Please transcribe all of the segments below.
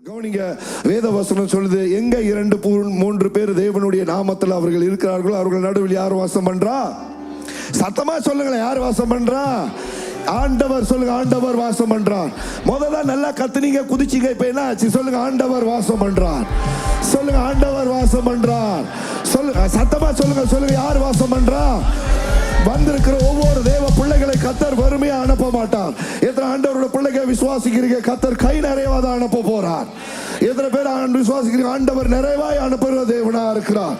கவனிங்க, வேத வசனம் சொல்லுது, எங்க 2-3 பேர் தேவனுடைய நாமத்தில் அவர்கள் இருக்கிறார்களோ அவர்கள் நடுவில் யார் வாசம் பண்றா? சத்தமா சொல்லுங்களேன், யார் வாசம் பண்றா? ஆண்டவர். சொல்லுங்க, ஆண்டவர் வாசம் பண்றார். முதல்ல நல்லா கத்துனீங்க, குதிச்சிங்க, இப்ப என்ன ஆச்சு? சொல்லுங்க, ஆண்டவர் வாசம் பண்றார். சொல்லுங்க, ஆண்டவர் வாசம் பண்றார். சொல்லுங்க, சத்தமா சொல்லுங்க. சொல்லுங்க, யார் வாசம் பண்றா? வந்திருக்கிற ஒவ்வொரு தேவ பிள்ளைகளை கத்தர் வறுமையா அனுப்ப மாட்டார். எத்தனை ஆண்டவரோட பிள்ளைகளை விசுவாசிக்கிறீங்க? கத்தர் கை நிறைவாத அனுப்ப போறார். எத்தனை பேர் விசுவாசிக்கிறீங்க? ஆண்டவர் நிறைவாய் அனுப்புகிற தேவனா இருக்கிறார்.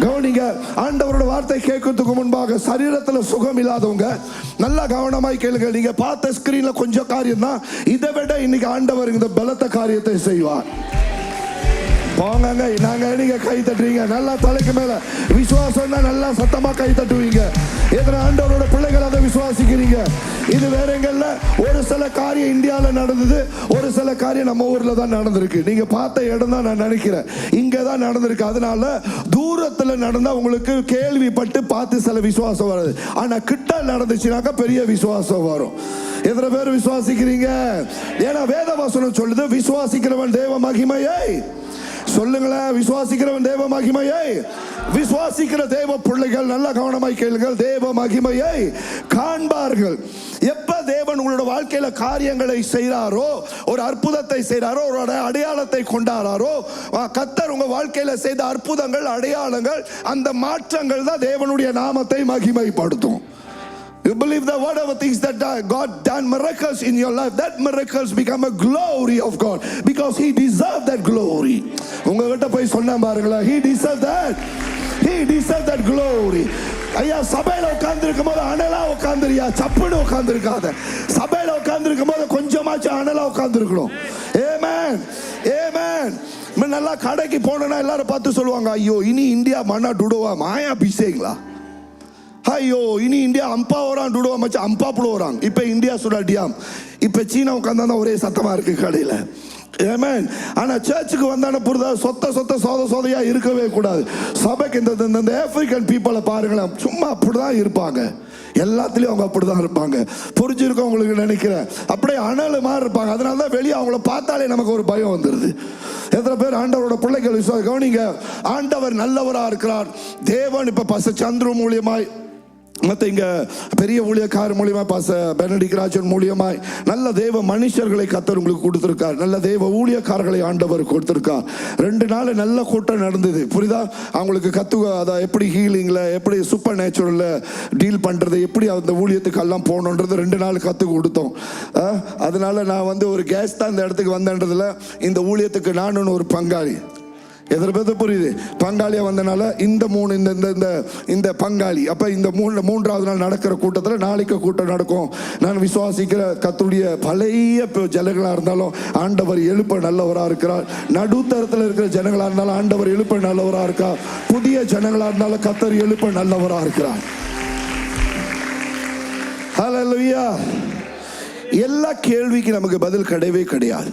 கவனிங்க, ஆண்டவரோட வார்த்தை கேட்கறதுக்கு முன்பாக சரீரத்தில் சுகம் இல்லாதவங்க நல்லா கவனமாய் கேளுங்க. நீங்க பார்த்த ஸ்கிரீன்ல கொஞ்சம் காரியம் தான், இதை விட இன்னைக்கு ஆண்டவர் இந்த பலத்த காரியத்தை செய்வார். போங்க, நாங்க நீங்க கை தட்டுறீங்க, நல்லா தலைக்கு மேல விசுவாசம் தான், நல்லா சத்தமா கை தட்டுவீங்க. எத்தனை ஆண்டவரோட பிள்ளைகள் அதை விசுவாசிக்கிறீங்க? இது வேற எங்கல்ல. ஒரு சில காரியம் இந்தியாவில் நடந்தது, ஒரு சில காரியம் நம்ம ஊர்ல தான் நடந்திருக்கு. நீங்க பார்த்த இடம் தான் நான் நினைக்கிறேன் இங்கதான் நடந்திருக்கு. அதனால தூரத்துல நடந்தா உங்களுக்கு கேள்விப்பட்டு பார்த்து சில விசுவாசம் வருது. ஆனா கிட்ட நடந்துச்சுனாக்கா பெரிய விசுவாசம் வரும். எத்தனை பேர் விசுவாசிக்கிறீங்க? ஏன்னா வேத வசனம் சொல்லுது, விசுவாசிக்கிறவன் தேவ மகிமையை, சொல்லுங்களேன், விசுவாசிக்கிறவன் தேவ மகிமையை, விசுவாசிக்கிற தேவ பிள்ளைகள் நல்லா கவனமாய் கேளுங்கள், தேவ மகிமையை காண்பார்கள். எப்ப தேவன் உங்களோட வாழ்க்கையில காரியங்களை செய்றாரோ, ஒரு அற்புதத்தை செய்றாரோ, ஒரு அடையாளத்தை கொண்டாரோ, கர்த்தர் உங்க வாழ்க்கையில செய்த அற்புதங்கள், அடையாளங்கள், அந்த மாற்றங்கள் தான் தேவனுடைய நாமத்தை மகிமைப்படுத்தும். You believe that whatever things that God done miracles in your life, that miracles become a glory of God, because He deserved that glory. உங்ககிட்ட போய் சொன்ன பாருங்களா, He deserved that. He deserved that glory. ஐயா, சபையில உட்கார்ந்து இருக்கும் போது அனலா உட்கார்ந்துரியா, சப்புன்னு உட்கார்ந்து இருக்காத. சபையில உட்கார்ந்து இருக்கும் போது கொஞ்சமாச்சும் அனலா உட்கார்ந்து இருக்கணும். Amen. Amen. நல்லா கடைக்கு போனா எல்லாரும் பார்த்து சொல்லுவாங்க, ஐயோ இனி இந்தியா மண்ணா டுடுவா மாயா பிசேங்களா, ஐயோ இனி இந்தியா அம்பா வரான் டுடுவா மச்சா அம்பா புடு வராங்க. இப்ப இந்தியா சுடாட்டியாம், இப்ப சீனா உட்கார்ந்தா ஒரே சத்தமா இருக்கு கடையில. ஆமென். ஆனா சர்ச்சுக்கு வந்தான புரிதா, சொத்த சோதையா இருக்கவே கூடாது. சபைக்கு இந்த ஆப்பிரிக்கன் பீப்புளை பாருங்களேன், சும்மா அப்படிதான் இருப்பாங்க. எல்லாத்துலயும் அவங்க அப்படிதான் இருப்பாங்க. புரிஞ்சிருக்கோம் உங்களுக்கு நினைக்கிறேன். அப்படியே அனல் மாதிரி இருப்பாங்க. அதனாலதான் வெளியே அவங்கள பார்த்தாலே நமக்கு ஒரு பயம் வந்துருது. எத்தனை பேர் ஆண்டவரோட பிள்ளைகள் விசுவாசி? கவனிங்க, ஆண்டவர் நல்லவரா இருக்கிறார். தேவன் இப்ப பச சந்துரு மூலியமாய், மற்ற இங்க பெரிய ஊழியக்காரர் மூலியமா, பாச பெனடிக் ராஜன் மூலியமாய் நல்ல தேவ மனுஷர்களை கர்த்தர் உங்களுக்கு கொடுத்திருக்கார். நல்ல தேவ ஊழியக்காரர்களை ஆண்டவர் கொடுத்திருக்கார். 2 நாள் நல்ல கூட்டம் நடந்தது. புரியுதா? அவங்களுக்கு அதை எப்படி ஹீலிங்ல, எப்படி சூப்பர் நேச்சுரல்ல டீல் பண்றது, எப்படி அந்த ஊழியத்துக்கு எல்லாம் போகணுன்றது 2 நாள் கத்து கொடுத்தோம். அதனால நான் ஒரு கேஸ் தான் இந்த இடத்துக்கு வந்தேன்றதுல இந்த ஊழியத்துக்கு நான் ஒரு பங்காளி. எத்தனை பேருக்கு புரியுது? பங்காளியா வந்தனால இந்த பங்காளி. அப்ப இந்த 3வது நாள் நடக்கிற கூட்டத்தில் நாளைக்கு கூட்டம் நடக்கும். நான் விசுவாசிக்கிற கர்த்தருடைய பழைய ஜனங்களா இருந்தாலும் ஆண்டவர் எழுப்ப நல்லவரா இருக்கிறார். நடுத்தரத்தில் இருக்கிற ஜனங்களா இருந்தாலும் ஆண்டவர் எழுப்ப நல்லவரா இருக்கார். புதிய ஜனங்களா இருந்தாலும் கர்த்தர் எழுப்ப நல்லவரா இருக்கிறார். ஹல்லேலூயா. எல்லா கேள்விக்கு நமக்கு பதில் கிடையவே கிடையாது.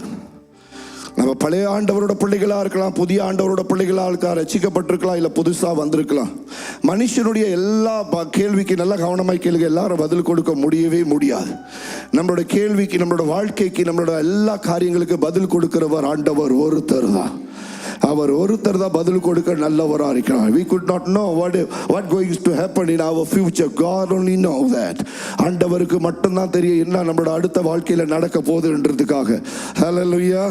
நம்ம பழைய ஆண்டவரோட பிள்ளைகளா இருக்கலாம், புதிய ஆண்டவரோட பிள்ளைகளா இருக்கலாம், ரட்சிக்கப்பட்டிருக்கலாம், இல்ல புதுசா வந்திருக்கலாம். மனுஷனுடைய எல்லா கேள்விக்கு நல்லா கவனமாய் கேளுங்க, எல்லாரும் பதில் கொடுக்க முடியவே முடியாது. நம்மளோட கேள்விக்கு, நம்மளோட வாழ்க்கைக்கு, நம்மளோட எல்லா காரியங்களுக்கு பதில் கொடுக்கிறவர் ஆண்டவர் ஒருத்தர் தான். அவர் ஒருத்தர் தான் பதில் கொடுக்க நல்லவரா இருக்கிறார். We could not know what going to happen in our future. God only know that. ஆண்டவருக்கு மட்டும்தான் தெரியும் என்ன நம்மளோட அடுத்த வாழ்க்கையில நடக்க போகுதுன்றதுக்காக. ஹல்லேலூயா.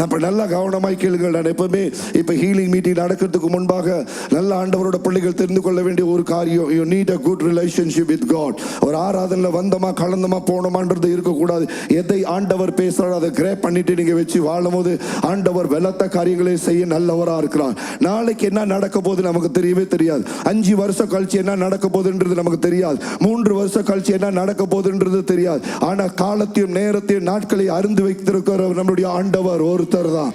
அப்ப நல்லா கவனமாய் கேளுங்க. நான் எப்பவுமே இப்ப ஹீலிங் மீட்டிங் நடக்கிறதுக்கு முன்பாக நல்ல ஆண்டவரோட பிள்ளைகள் தெரிந்து கொள்ள வேண்டிய ஒரு காரியம், you need a good relationship with God. ஒரு ஆராதனையில வந்தமா கலந்தமா போனோமான்றது இருக்கக்கூடாது. எதை ஆண்டவர் பேசுறாரோ அதை கிரேப் பண்ணிட்டு நீங்க வச்சு வாழும்போது ஆண்டவர் வெள்ளத்த காரியங்களை செய்ய நல்லவரா இருக்கிறார். நாளைக்கு என்ன நடக்க போகுது நமக்கு தெரியவே தெரியாது. 5 வருஷம் கழிச்சு என்ன நடக்க போகுதுன்றது நமக்கு தெரியாது. 3 வருஷம் கழிச்சு என்ன நடக்க போகுதுன்றது தெரியாது. ஆனா காலத்தையும் நேரத்தையும் நாட்களை அறிந்து வைத்திருக்கிற நம்முடைய ஆண்டவர் ஒருத்தர் தான்.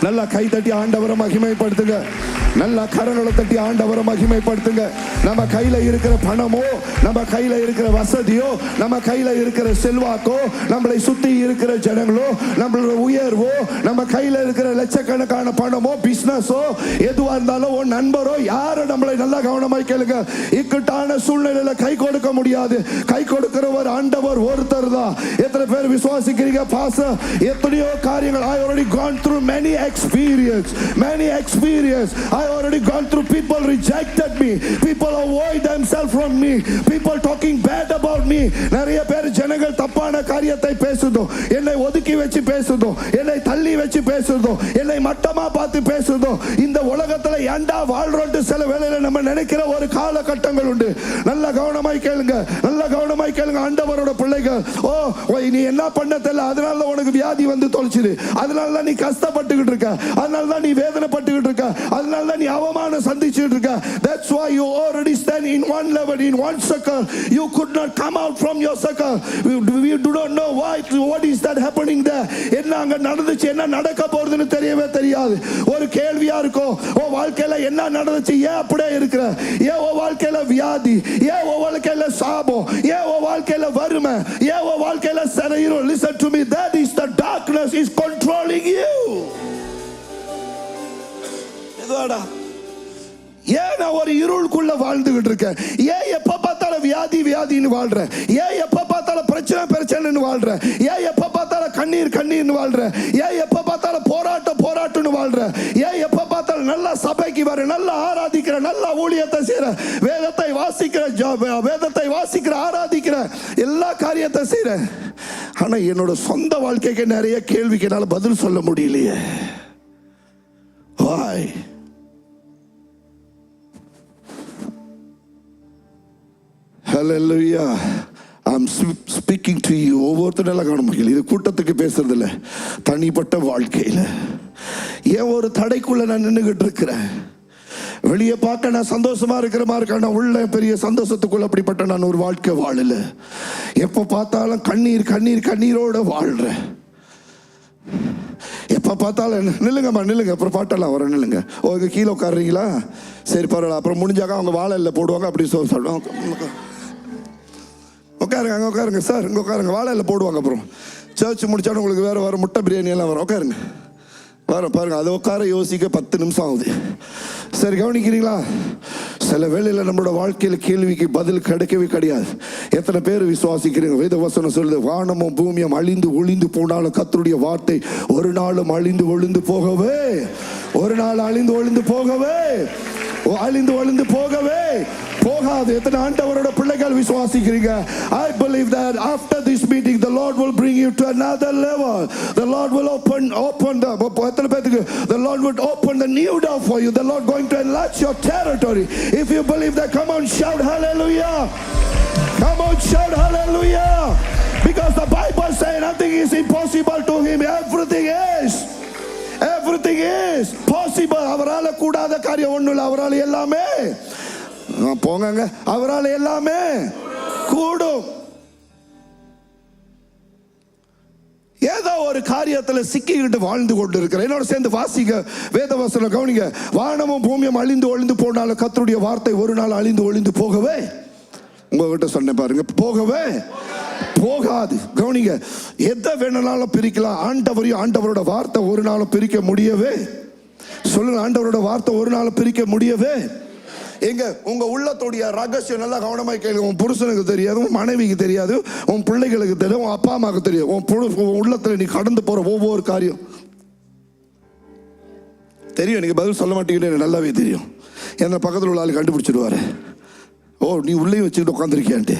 நல்லா கை தட்டி ஆண்டவரை மகிமைப்படுத்துங்க. நல்லா கரங்களை தட்டி ஆண்டவரை மகிமைப்படுத்துங்க. நம்ம கையில இருக்கிற பணமோ, நம்ம கையில இருக்கிற வசதியோ, நம்ம கையில இருக்கிற செல்வாக்கோ, நம்மளை சுத்தி இருக்கிற ஜனங்களோ, நம்மளோட உயர்வோ, நம்ம கையில இருக்கிற லட்சக்கணக்கான பணமோ, பிசினஸோ, எதுவா இருந்தாலும் ஒரு நண்பரோ யாரோ நம்மளை நல்லா கவனமாய் கேளுங்க. இக்கட்டான சூழ்நிலையில கை கொடுக்க முடியாது. கை கொடுக்கிறவர் ஆண்டவர் ஒருத்தர் தான். எத்தனை பேர் விசுவாசிக்கிறீங்க? பாஸ்டர், எத்தனையோ காரியங்கள் I already gone through many experience. I already gone through people rejected me, people avoid themselves from me, people talking bad about me. நிறைய பேர் ஜனங்கள் தப்பான காரியத்தை பேசுதோ, என்னை ஒதுக்கி வச்சு பேசுதோ, என்னை தள்ளி வச்சு பேசுதோ, என்னை மட்டமா பார்த்து பேசுதோ. இந்த உலகத்துல ஏண்டா வாழ்றோம்னு சில வேளையில நம்ம நினைக்கிற ஒரு காலகட்டங்கள் உண்டு. நல்ல கவனமாய் கேளுங்க, நல்ல கவனமாய் கேளுங்க. ஆண்டவரோட பிள்ளைகள், ஓ நீ என்ன பண்ண தெரியல, அதனால உனக்கு வியாதி வந்து தொலைச்சிரு, அதனால தான் நீ கஷ்டப்பட்டுக்கிட்டு இருக்க, அதனால தான் நீ வேதனைப்பட்டுக்கிட்டு இருக்க, அதனால தான் நீ அவமானம் சந்திச்சுட்டு இருக்க. That's why you already stand in one level, in one circle. You could not come out from your circle. We do not know what is that happening there. என்ன அங்க நடந்துச்சு, என்ன நடக்க போறதுன்னு தெரியவே தெரியாது. ஒரு கேள்வியா இருக்கும், ஓ வாழ்க்கையில என்ன நடந்துச்சு, ஏன் அப்படியே இருக்கிற, ஏன் ஓ வாழ்க்கையில வியாதி, ஏன் ஓ வாழ்க்கையில சாபம், ஏன் ஓ வாழ்க்கையில வறுமை, ஏன் ஓ வாழ்க்கையில சரையிரும். Listen to me, that is the darkness is controlling you. ஏன் நான் ஒரு இருளுக்குள்ள வாழ்ந்துகிட்டு இருக்கேன்? ஏன் எப்ப பார்த்தாலும் வியாதின்னு வாழ்றேன்? ஏன் எப்ப பார்த்தாலும் பிரச்சனைன்னு வாழ்றேன்? ஏன் எப்ப பார்த்தாலும் கண்ணீர்னு வாழ்றேன்? ஏன் எப்ப பார்த்தாலும் போராட்டம்னு வாழ்றேன்? ஏன் எப்ப பார்த்தாலும் நல்லா சபைக்கு வர, நல்லா ஆராதிக்கிற, நல்லா ஊழியத்தை செய்யற, வேதத்தை வாசிக்கிற, ஆராதிக்கிற, எல்லா காரியத்தை செய்யற, ஆனா என்னோட சொந்த வாழ்க்கைக்கு நிறைய கேள்விக்கு என்னால பதில் சொல்ல முடியலையே. Why? Hallelujah. I'm speaking to you. ஒவ்வொருத்தரும் கவனமாக, இது கூட்டத்துக்கு பேசுறது இல்லை, தனிப்பட்ட வாழ்க்கையில் ஏன் ஒரு தடைக்குள்ள நான் நின்றுகிட்டு இருக்கிறேன்? வெளியே பார்க்க நான் சந்தோஷமா இருக்கிற மாதிரி இருக்கேன், நான் உள்ள பெரிய சந்தோஷத்துக்குள்ள அப்படிப்பட்ட நான் ஒரு வாழ்க்கை வாழல. எப்ப பார்த்தாலும் கண்ணீரோட வாழ்றேன். எப்ப பார்த்தாலும் நில்லுங்க, அப்புறம் பாட்டெல்லாம் வர நில்லுங்க. ஓ இங்க கீழே உட்காடுறீங்களா? சரி பரவாயில்ல, அப்புறம் முடிஞ்சாக்க அவங்க வாழை இல்லை போடுவாங்க, அப்படி சொல்லுவாங்க. உட்காருங்க சார், இங்கே உட்காருங்க, வாழை இல்லை போடுவாங்க. அப்புறம் சர்ச் முடிச்சாலும் உங்களுக்கு வேற முட்டை பிரியாணி எல்லாம் வரும். உட்காருங்க, பாருங்க, அதை உட்கார யோசிக்க 10 நிமிஷம் ஆகுது. சரி கவனிக்கிறீங்களா? சில வேளையில் நம்மளோட வாழ்க்கையில் கேள்விக்கு பதில் கிடைக்கவே கிடையாது. எத்தனை பேர் விசுவாசிக்கிறீங்க? வேத வசனம் சொல்லுது, வானமும் பூமியும் அழிந்து ஒளிந்து போனாலும் கர்த்தருடைய வார்த்தை ஒரு நாளும் அழிந்து ஒளிந்து போகவே போகாது. எத்தனை ஆண்டவரோட பிள்ளைகள் விசுவாசிக்கிறீங்க? I believe that after this meeting the Lord will bring you to another level. The Lord will open the Lord would open the new door for you. The Lord going to enlarge your territory. If you believe that, come on, shout hallelujah. Come on, shout hallelujah. Because the Bible says nothing is impossible to him. Everything is possible. அவரால கூடாத காரியம் ஒண்ணும் இல்லை. அவரால எல்லாமே போங்க, அவரால் எல்லாமே கூடும். ஏதோ ஒரு காரியத்தில் சிக்கிக்கிட்டு வாழ்ந்து கொண்டு இருக்கிற என்னோட சேர்ந்து வாசிக்க வேதவசனம் கவனிங்க. வானமும் பூமியும் அழிந்து ஒளிந்து போனாலும் கர்த்தருடைய வார்த்தை ஒரு நாள் அழிந்து ஒளிந்து போகவே, உங்ககிட்ட சொன்ன பாருங்க, போகவே போகாது. கவனிங்க, எதை வேணாலும் பிரிக்கலாம், ஆண்டவரோட வார்த்தை ஒரு நாளும் பிரிக்க முடியவே. சொல்லுங்க, ஆண்டவரோட வார்த்தை ஒரு நாளும் பிரிக்க முடியவே. எங்க உங்க உள்ளத்தோடைய ரகசியம் நல்லா கவனமாக கேளுங்க. உன் புருஷனுக்கு தெரியாது, உன் மனைவிக்கு தெரியாது, உன் பிள்ளைகளுக்கு தெரியும், உன் அப்பா அம்மாவுக்கு தெரியும். உன் உள்ளத்துல நீ கடந்து போற ஒவ்வொரு காரியம் தெரியும். நீங்க பதில் சொல்ல மாட்டீங்கன்னு எனக்கு நல்லாவே தெரியும். என்ன பக்கத்தில் உள்ள ஆள் கண்டுபிடிச்சிடுவாரு, ஓ நீ உள்ளே வச்சுக்கிட்டு உட்காந்துருக்கியான்ட்டு.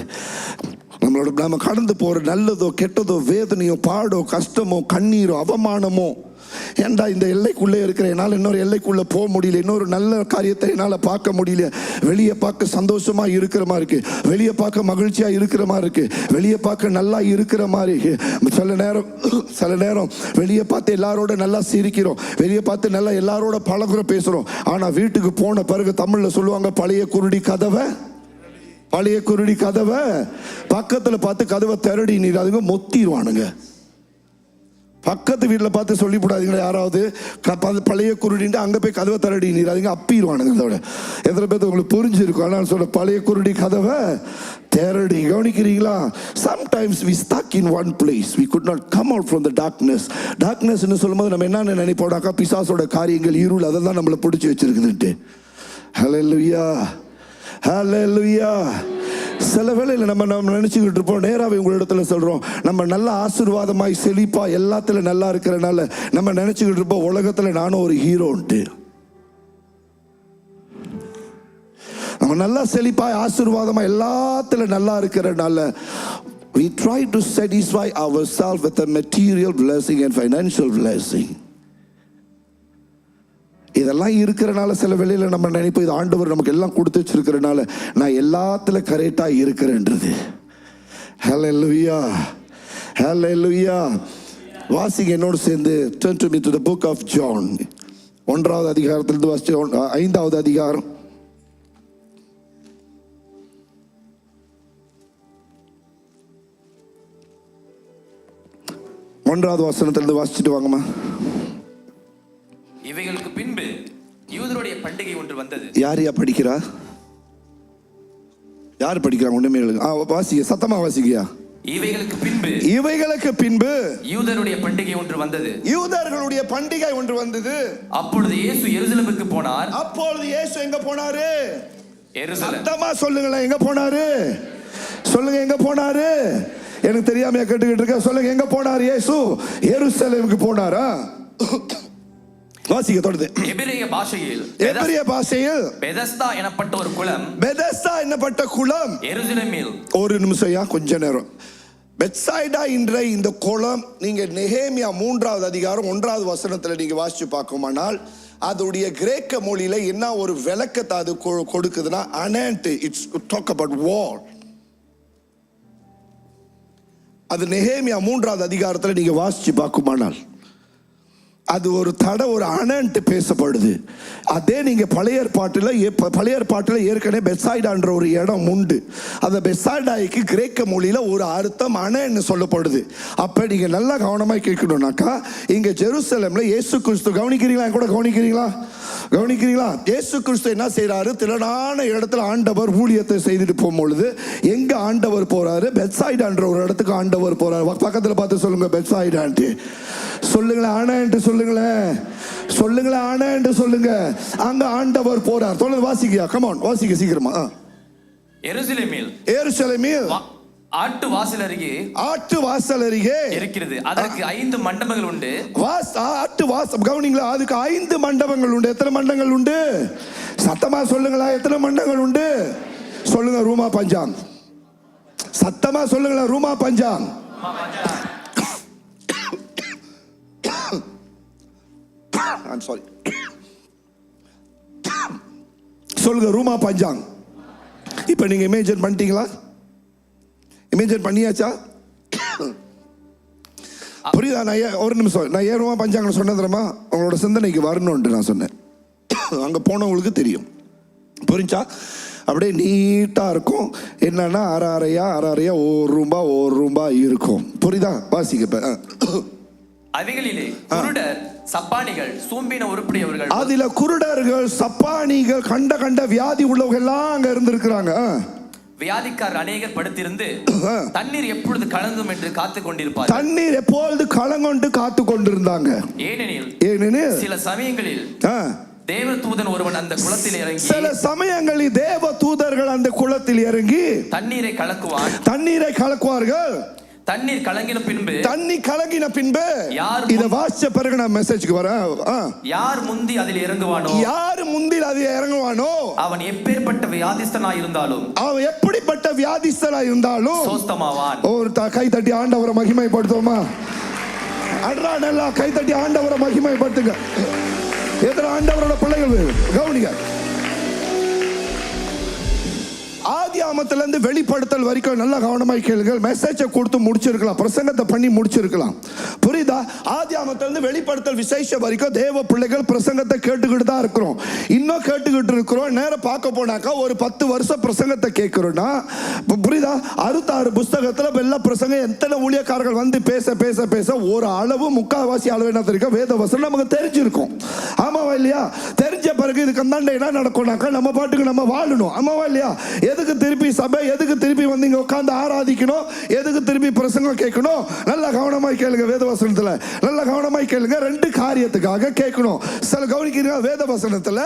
நம்ம கடந்து போற நல்லதோ கெட்டதோ, வேதனையோ பாடோ கஷ்டமோ கண்ணீரோ அவமானமோ, ஏண்டா இந்த எல்லைக்குள்ளே இருக்கிற என்னால் இன்னொரு எல்லைக்குள்ளே போக முடியல, இன்னொரு நல்ல காரியத்தை என்னால் பார்க்க முடியல. வெளியே பார்க்க சந்தோஷமா இருக்கிற மாதிரி இருக்கு, வெளியே பார்க்க மகிழ்ச்சியா இருக்கிற மாதிரி இருக்கு, வெளியே பார்க்க நல்லா இருக்கிற மாதிரி. சில நேரம் வெளியே பார்த்து எல்லாரோட நல்லா சிரிக்கிறோம், வெளியே பார்த்து நல்லா எல்லாரோட பழகுறோம், பேசுறோம். ஆனா வீட்டுக்கு போன பிறகு தமிழ்ல சொல்லுவாங்க, பழைய குருடி கதவை பக்கத்துல பார்த்து கதவை திரடி நீர் அதுங்க மொத்திடுவானுங்க. பக்கத்து வீட்டில் பார்த்து சொல்லிவிடாதீங்களா யாராவது பழைய குருடின்ட்டு அங்கே போய் கதவை தரடி நீராதிங்க அப்பிடுவானுங்க. அதோட எத்தனை பேர்த்து உங்களுக்கு புரிஞ்சிருக்கும். ஆனால் சொல்ல பழைய குருடி கதவை தேரடி. கவனிக்கிறீங்களா? Sometimes we stuck in one place, we could not come out from the darkness. டார்க்னஸ்ன்னு சொல்லும்போது நம்ம என்ன நினைப்போம்னாக்கா பிசாசோட காரியங்கள் இருள் அதை தான் நம்மளை பிடிச்சி வச்சிருக்குதுன்ட்டு. ஹல்லேலூயா, ஹல்லேலூயா. சில வேளையில் நம்ம நினைச்சுக்கிட்டு இருப்போம், நேராகவே உங்களிடத்துல சொல்றோம், நம்ம நல்ல ஆசீர்வாதமாய் செழிப்பா எல்லாத்துல நல்லா இருக்கிறனால நம்ம நினைச்சுக்கிட்டு இருப்போம் உலகத்துல நானும் ஒரு ஹீரோன்ட்டு. நம்ம நல்லா செழிப்பாய் ஆசீர்வாதமா எல்லாத்துல நல்லா இருக்கிறனால we try to satisfy ourselves with a material blessing and financial blessing. இதெல்லாம் இருக்கிறனால சில வேளையில நம்ம நினைப்போம், இது ஆண்டவர் நமக்கு எல்லாம் கொடுத்து வச்சிருக்கிறனால நான் எல்லாத்துல கரெக்டா இருக்கிறேன்றது. ஹல்லேலூயா, ஹல்லேலூயா. வாசிங்க என்னோடு சேர்ந்து. Turn to me to the book of John. 1வது அதிகாரத்திலிருந்து வாசிச்சு 5வது அதிகாரம் 1வது வசனத்திலிருந்து வாசிச்சுட்டு வாங்கம்மா. இவைகளுக்கு பின்பு யூதருடைய பண்டிகை ஒன்று வந்தது. யாரையா படிக்கிறா? யார் படிக்கிறா? ஒண்ணுமே வாசிக்க, சத்தமா வாசிக்கியா. இவைகளுக்கு பின்பு யூதருடைய பண்டிகை ஒன்று வந்தது. யூதர்களுடைய பண்டிகை ஒன்று வந்தது. அப்பொழுது இயேசு எருசலேமுக்கு போனார். அப்பொழுது இயேசு எங்க போனாரு? எருசலேம். சத்தமா சொல்லுங்களேன், எங்க போனாரு? சொல்லுங்க, எங்க போனாரு? எனக்கு தெரியாம கேட்டுக்கிட்டு இருக்க. சொல்லுங்க, எங்க போனார் இயேசு? எருசலேமுக்கு போனாரா? வாசிக்க தொடர்ந்து. எபிரேய பாஷையில் பெதஸ்தா எனப்பட்ட ஒரு குளம், பெதஸ்தா என்னப்பட்ட குளம் எருசலேமில். ஒரு நிமிஷம்யா, கொஞ்ச நேரம். பெத்சாய்டா என்ற இந்த குளம் நீங்க நெகேமியா 3வது அதிகாரம் 1வது வசனத்துல நீங்க வாசிச்சு பார்க்குமானால் அதோடைய கிரேக்க மொழியில என்ன ஒரு விளக்கத்தை அது கொடுக்குதுன்னா அனண்ட். இட்ஸ் டாக் அபவுட் வார். அது நெகேமியா 3வது அதிகாரத்துல நீங்க வாசிச்சு பார்க்குமானால் அது ஒரு ஒரு அனன்ட்டு பேசப்படுது. அதே நீங்க பழைய ஏற்பாட்டில் ஏற்கனவே பெத்சாய்டான்ற ஒரு இடம் உண்டு. அந்த பெத்சாய்டாய்க்கு கிரேக்க மொழியில ஒரு அர்த்தம் அனன்னு சொல்லப்படுது. அப்ப நீங்க நல்லா கவனமா கேட்கணும்னாக்கா இங்க ஜெருசலேம்ல இயேசு கிறிஸ்து, கவனிக்கிறீங்களா? கூட கவனிக்கிறீங்களா? இயேசு கிறிஸ்து என்ன செய்யறாரு? திரளான இடத்துல ஆண்டவர் ஊழியத்தை செய்துட்டு போகும்பொழுது எங்க ஆண்டவர் போறாரு? பெத்சாய்டான்ற ஒரு இடத்துக்கு ஆண்டவர் போறாரு. பக்கத்துல பார்த்து சொல்லுங்க, பெத்சாய்டான்ட்டு சொல்லுங்களேன், ஆனான்ட்டு சொல்லுங்களேன், ஆனான்ட்டு சொல்லுங்க. அங்க ஆண்டவர் போறார். தொடர்ந்து வாசிக்கியா, கமான் வாசிக்க சீக்கிரமா. எருசலேமில் ஆட்டு வாசல் அருகே இருக்கிறது. அதற்கு 5 மண்டபங்கள் உண்டு. ஆட்டு வாசல், கவனிங்களா? அதுக்கு 5 மண்டபங்கள் உண்டு. எத்தனை மண்டபங்கள் உண்டு? சத்தமா சொல்லுங்களா, எத்தனை மண்டபங்கள் உண்டு? சொல்லுங்க, ரூமா பஞ்சாங். சத்தமா சொல்லுங்களா, ரூமா பஞ்சாங். I'm sorry. சொல்லுங்க, ரூமா பஞ்சாங். இப்ப நீங்க இமேஜின் பண்ணிட்டீங்களா? இமேஜின் பண்ணியாச்சா? புரியுதா? நான் ஒரு நிமிஷம், நான் ஏன் ரூமா பஞ்சாங்க சொன்னேன் தெரியுமா? உங்களோட சிந்தனைக்கு வரணும்ட்டு நான் சொன்னேன். அங்க போனவங்களுக்கு தெரியும். புரிஞ்சா? அப்படியே நீட்டா இருக்கும். என்னன்னா அரையா 1 ரூபாய் இருக்கும். புரியுதா? வாசிக்க. அவைகளிலே குருடர், சப்பானிகள், சூம்பின உருப்படியவர்கள், அதுல குருடர்கள், சப்பானிகள், கண்ட வியாதி உள்ளவங்க எல்லாம் அங்க இருந்திருக்கிறாங்க. வியாதிக்காரர் அநேகர் படுத்திருந்து தண்ணீர் எப்பொழுது கலங்கும் என்று காத்து கொண்டிருப்பார். தண்ணீர் எப்பொழுது கலங்கொண்டு காத்து கொண்டிருந்தாங்க. ஏனெனில் சில சமயங்களில் தேவதூதன் ஒருவன் அந்த குளத்தில் இறங்கி, சில சமயங்களில் தேவதூதர்கள் அந்த குளத்தில் இறங்கி தண்ணீரை கலக்குவார்கள். தண்ணீர் கலங்கின பின்பு இத வாசிச்ச பிறகு நான் மெசேஜ்க்கு வரேன். யார் முந்தி அதில் இறங்குவானோ அவன் எப்பேற்பட்ட வியாதிஸ்தனாய் இருந்தாலும் சொஸ்தமாவான். ஒரு கை தட்டி ஆண்டவரை மகிமைப்படுத்துவோமா? அன்றா நல்லா கை தட்டி ஆண்டவரை மகிமைப்படுத்துங்க. எத்தனை ஆண்டவரோட பிள்ளைகள் கவனிங்க. ஆதி ஆதியாமத்துல இருந்து வெளிப்படுத்தல் வரைக்கும் நல்லா கவனமாய் கேளுங்கள். மெசேஜை கொடுத்து முடிச்சிருக்கலாம், பிரசங்கத்தை பண்ணி முடிச்சிருக்கலாம். புரியுதா? ஆதியாமத்துல இருந்து வெளிப்படுத்தல் விசேஷம் வரைக்கும் தேவ பிள்ளைகள் பிரசங்கத்தை கேட்டுக்கிட்டு தான் இருக்கிறோம், இன்னும் கேட்டுக்கிட்டு இருக்கிறோம். நேரம் பார்க்க போனாக்கா ஒரு 10 வருஷம் பிரசங்கத்தை கேட்கிறோம்னா, புரியுதா? 66 புஸ்தகத்துல எல்லா பிரசங்கம் எத்தனை ஊழியக்காரர்கள் வந்து பேச பேச பேச ஒரு அளவு முக்கால்வாசி அளவு என்ன தெரியும், வேத வசனம் நமக்கு தெரிஞ்சிருக்கும். ஆமாவா இல்லையா? தெரிஞ்ச பிறகு இதுக்கு அந்தாண்ட என்ன நடக்கும்னாக்கா நம்ம பாட்டுக்கு நம்ம வாழணும். ஆமாவா இல்லையா? எதுக்கு திருப்பி சபை, எதுக்கு திருப்பி வந்து இங்க உட்கார்ந்து ஆராதிக்கணும், எதுக்கு திருப்பி பிரசங்கம் கேட்கணும்? நல்ல கவனமாய் கேளுங்க. வேத வசனத்துல நல்ல கவனமாய் கேளுங்க. 2 காரியத்துக்காக கேட்கணும். சில கவனிக்கிறீங்க, வேத வசனத்துல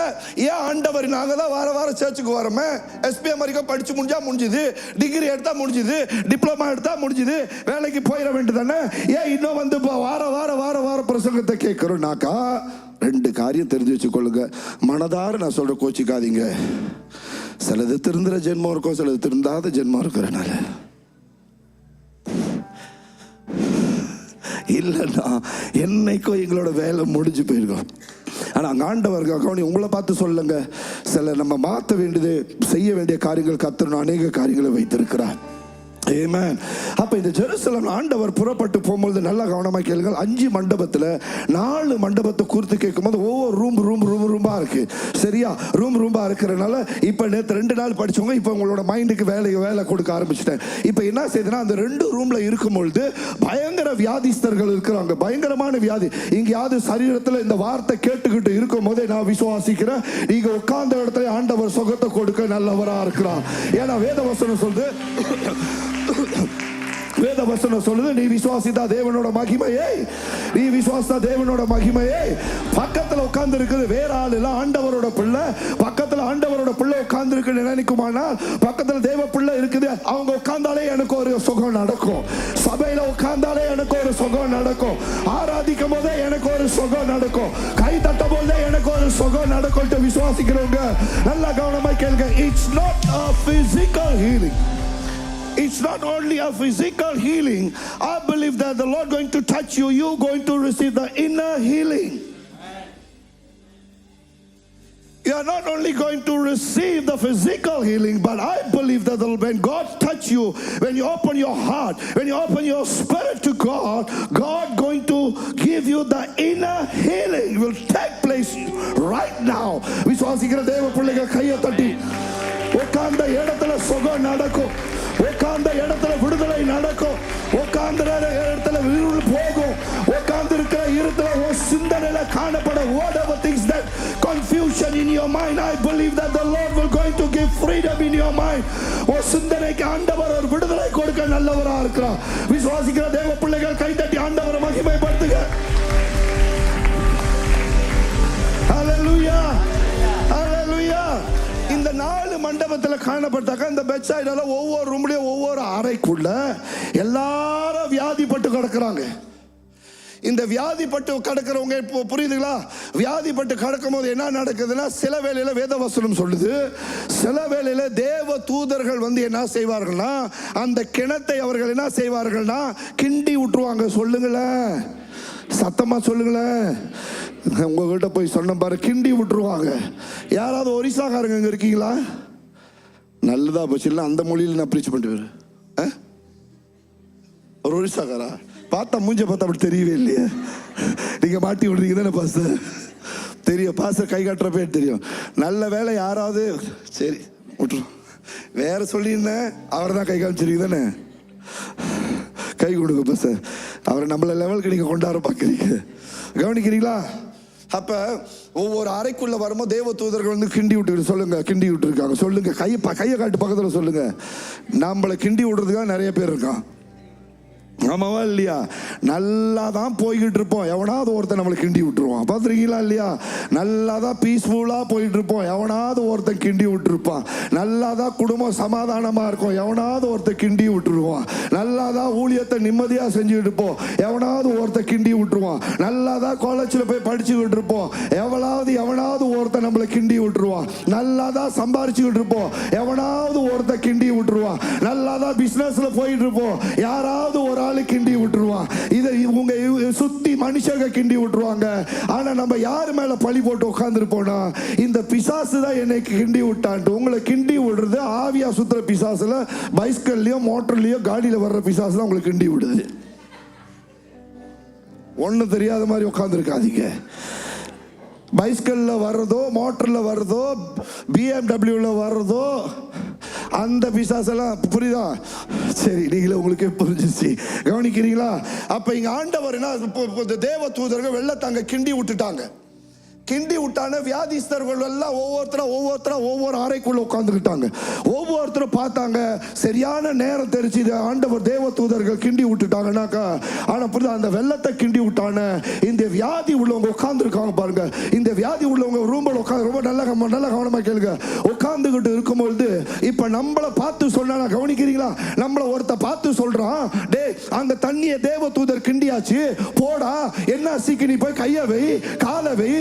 ஏன் ஆண்டவர் நாங்க தான் வார வாரம் சர்ச்சுக்கு வரோமே, SPM வரைக்கும் படிச்சு முடிஞ்சா முடிஞ்சுது, டிகிரி எடுத்தா முடிஞ்சுது, டிப்ளமா எடுத்தா முடிஞ்சுது, வேலைக்கு போயிட வேண்டியதானே, ஏன் இன்னும் வந்து வார வார வார வார பிரசங்கத்தை கேட்கிறோம்னாக்கா 2 காரியம் தெரிஞ்சு வச்சுக்கொள்ளுங்க. மனதார நான் சொல்ற, கோச்சிக்காதீங்க. சிலது திருந்துற ஜென்மம் இருக்கும், சிலது திருந்தாத ஜென்மம் இருக்கிறனால இல்லைன்னா என்னைக்கும் எங்களோட வேலை முடிஞ்சு போயிருக்கோம். ஆனால் அங்கே ஆண்டவர் கவனி, உங்களை பார்த்து சொல்லுங்க, சில நம்ம மாற்ற வேண்டியது, செய்ய வேண்டிய காரியங்கள் கர்த்தர் அநேக காரியங்களை வைத்திருக்கிறார். ஆமென். அப்ப இந்த ஜெருசலேம் ஆண்டவர் புறப்பட்டு போகும்போது நல்லா கவனமா கேளுங்கள். 5 மண்டபத்துல 4 மண்டபத்தை குறித்து கேட்கும்போது ஒவ்வொரு ரூம்பா இருக்கு. சரியா? ரூம்பா இருக்கிறதுனால இப்ப நேற்று 2 நாள் படிச்சவங்க இப்ப உங்களோட மைண்டுக்கு வேலை கொடுக்க ஆரம்பிச்சிட்டேன். இப்ப என்ன செய்யுதுன்னா, அந்த 2 ரூம்ல இருக்கும்பொழுது பயங்கர வியாதிஸ்தர்கள் இருக்கிறாங்க, பயங்கரமான வியாதி. இங்கேயாவது சரீரத்துல இந்த வார்த்தை கேட்டுக்கிட்டு இருக்கும் போதே நான் விசுவாசிக்கிறேன், நீங்க உட்கார்ந்த இடத்துல ஆண்டவர் சுகத்தை கொடுக்க நல்லவரா இருக்கிறார். ஏன்னா வேதவசனம் சொல்லுது, வேதவசனம் சொல்லுது, நீ விசுவாசித்தா தேவனோட மகிமையை, நீ விசுவாசித்தா தேவனோட மகிமையை. பக்கத்துல உட்கார்ந்து இருக்குது வேற ஆள் இல்ல, ஆண்டவரோட பிள்ளை. பக்கத்துல ஆண்டவரோட பிள்ளை உட்கார்ந்து இருக்கு நினைக்குமானால், பக்கத்துல தேவ பிள்ளை இருக்குது, அவங்க உட்கார்ந்தாலே எனக்கு ஒரு சுகம் நடக்கும், சபையில உட்கார்ந்தாலே எனக்கு ஒரு சுகம் நடக்கும், ஆராதிக்கும் போதே எனக்கு ஒரு சுகம் நடக்கும், கை தட்டும் போதே எனக்கு ஒரு சுகம் நடக்கும். விசுவாசிக்கிறவங்க நல்லா கவனமா கேளுங்க. It's not a physical healing. It's not only a physical healing. I believe that the Lord going to touch you, you're going to receive the inner healing. You are not only going to receive the physical healing, but I believe that when God touch you, when you open your heart, when you open your spirit to God, God going to give you the inner healing. It will take place right now. விசுவாசிக்கிற தேவ பிள்ளைகள் கையை தட்டி, உட்கார்ந்த இடத்துல சுகம் நடக்கும், உட்கார்ந்த இடத்துல விடுதலை நடக்கும், உட்கார்ந்த இடத்துல இருள் போகும், உட்கார்ந்து இருக்கிற இடத்துல ஒரு சிந்தனையில காணப்பட whatever things that confusion in your mind, I believe that the Lord will going to give freedom in your mind. ஒரு சிந்தனைக்கு ஆண்டவர் ஒரு விடுதலை கொடுக்க நல்லவரா இருக்கிறார். விசுவாசிக்கிற தேவ பிள்ளைகள் கை தட்டி ஆண்டவரை மகிமைப்படுத்துங்க. ஹalleluya, ஹalleluya. இந்த 4 மண்டபத்தில் காணப்பட்டாக்க இந்த பெத்சைடால ஒவ்வொரு ரூம்லயும் ஒவ்வொரு அறைக்குள்ள எல்லாரும் வியாதிப்பட்டு கிடக்குறாங்க. இந்த வியாதிப்பட்டு கிடக்கிறவங்க புரியுதுங்களா? வியாதிப்பட்டு கிடக்கும் போது என்ன நடக்குதுன்னா, சில வேளையில வேதவசனம் சொல்லுது, சில வேளையில தேவ தூதர்கள் வந்து என்ன செய்வார்கள்னா, அந்த கிணத்தை அவர்கள் என்ன செய்வார்கள்னா கிண்டி விட்டுருவாங்க. சொல்லுங்களேன், சத்தமா சொல்லுங்களேன். உங்ககிட்ட போய் சொன்ன பாரு, கிண்டி விட்டுருவாங்க. யாராவது ஒரிசாக்காரங்க இங்க இருக்கீங்களா? நல்லதா போச்சு, இல்லை அந்த மொழியில் நான் ப்ரீச் பண்ணிட்டு ஒரு ஒரிசாக்காரா பார்த்தா மூஞ்ச பார்த்தா அப்படி தெரியவே இல்லையே. நீங்க மாட்டி விடுறீங்க தானே பாஸ்டர்? தெரியும், பாஸ்டர் கை காட்டுற பேர் தெரியும். நல்ல வேலை யாராவது சரி விட்டுரும். வேற சொல்லியிருந்தேன், அவர் தான் கை காமிச்சிருக்கீங்க தானே. கை கொடுங்க பாஸ்டர், அவரை நம்மள லெவலுக்கு நீங்க கொண்டாட பார்க்குறீங்க. கவனிக்கிறீங்களா? அப்ப ஒவ்வொரு அறைக்குள்ள வரும்போது தேவ தூதர்கள் வந்து கிண்டி விட்டு சொல்லுங்க, கிண்டி விட்டு இருக்காங்க. சொல்லுங்க, கையை காட்டு பக்கத்துல சொல்லுங்க. நம்மளை கிண்டி விடுறதுக்காக நிறைய பேர் இருக்கான். ஆமாவா இல்லையா? நல்லா தான் போய்கிட்டு இருப்போம், எவனாவது ஒருத்தன் நம்மளை கிண்டி விட்டுருவான். பார்த்துருக்கீங்களா இல்லையா? நல்லா தான் பீஸ்ஃபுல்லா போயிட்டு இருப்போம், எவனாவது ஒருத்தன் கிண்டி விட்டுருப்பான். நல்லா தான் குடும்பம் சமாதானமா இருக்கும், எவனாவது ஒருத்தன் கிண்டி விட்டுருவான். நல்லா தான் ஊழியத்தை நிம்மதியா செஞ்சுக்கிட்டு இருப்போம், எவனாவது ஒருத்தன் கிண்டி விட்டுருவான். நல்லா தான் காலேஜில் போய் படிச்சுக்கிட்டு இருப்போம், எவனாவது ஒருத்தன் ஒருத்தன் நம்மளை கிண்டி விட்டுருவான். நல்லா தான் சம்பாரிச்சுக்கிட்டு இருப்போம், எவனாவது ஒருத்தன் கிண்டி விட்டுருவான். நல்லா தான் பிசினஸ்ல போயிட்டு இருப்போம், யாராவது ஒரு ஆளு கிண்டி விட்டுருவான். இதை உங்க சுத்தி மனுஷங்க கிண்டி விட்டுருவாங்க. ஆனா நம்ம யாரு மேல பழி போட்டு உட்கார்ந்துருப்போம்னா, இந்த பிசாசு தான் என்னை கிண்டி விட்டான்ட்டு. உங்களை கிண்டி விடுறது ஆவியா சுத்துற பிசாசுல, பைஸ்கல்லையோ மோட்டர்லயோ காடியில வர்ற பிசாசுல உங்களுக்கு கிண்டி விடுது. ஒன்றும் தெரியாத மாதிரி உட்காந்துருக்காதீங்க. பைஸ்கல்ல வர்றதோ மோட்டர்ல வர்றதோ BMW வர்றதோ அந்த பிசாசெல்லாம் புரியுதா? சரி, நீங்களே உங்களுக்கு புரிஞ்சிச்சு, கவனிக்கிறீங்களா? அப்ப இங்க ஆண்டவர் என்ன, தேவ தூதர்கள் வெள்ளத்தாங்க கிண்டி விட்டுட்டாங்க. கிண்டி விட்டான வியாதிஸ்தர்கள் எல்லாம் ஒவ்வொருத்தரா ஒவ்வொரு அறைக்குள்ள உட்காந்துக்கிட்டாங்க. ஒவ்வொருத்தரும் பார்த்தாங்க, சரியான நேரம் தெரிச்சு ஆண்டவர் தேவ தூதர்கள் கிண்டி விட்டுட்டாங்கன்னாக்கா. ஆனா புரியுதா, அந்த வெள்ளத்தை கிண்டி விட்டான இந்த வியாதி உள்ளவங்க உட்கார்ந்துருக்காங்க பாருங்க. இந்த வியாதி உள்ளவங்க ரூம்ல உட்காந்து ரொம்ப நல்ல கவனமா கேளுங்க. உட்கார்ந்துகிட்டு இருக்கும்பொழுது இப்ப நம்மளை பார்த்து சொன்னா, கவனிக்கிறீங்களா? நம்மளை ஒருத்த பார்த்து சொல்றான், டே அந்த தண்ணியை தேவ தூதர் கிண்டியாச்சு, போடா, என்ன சீக்கி நீ போய் கையை வை, காலை வை,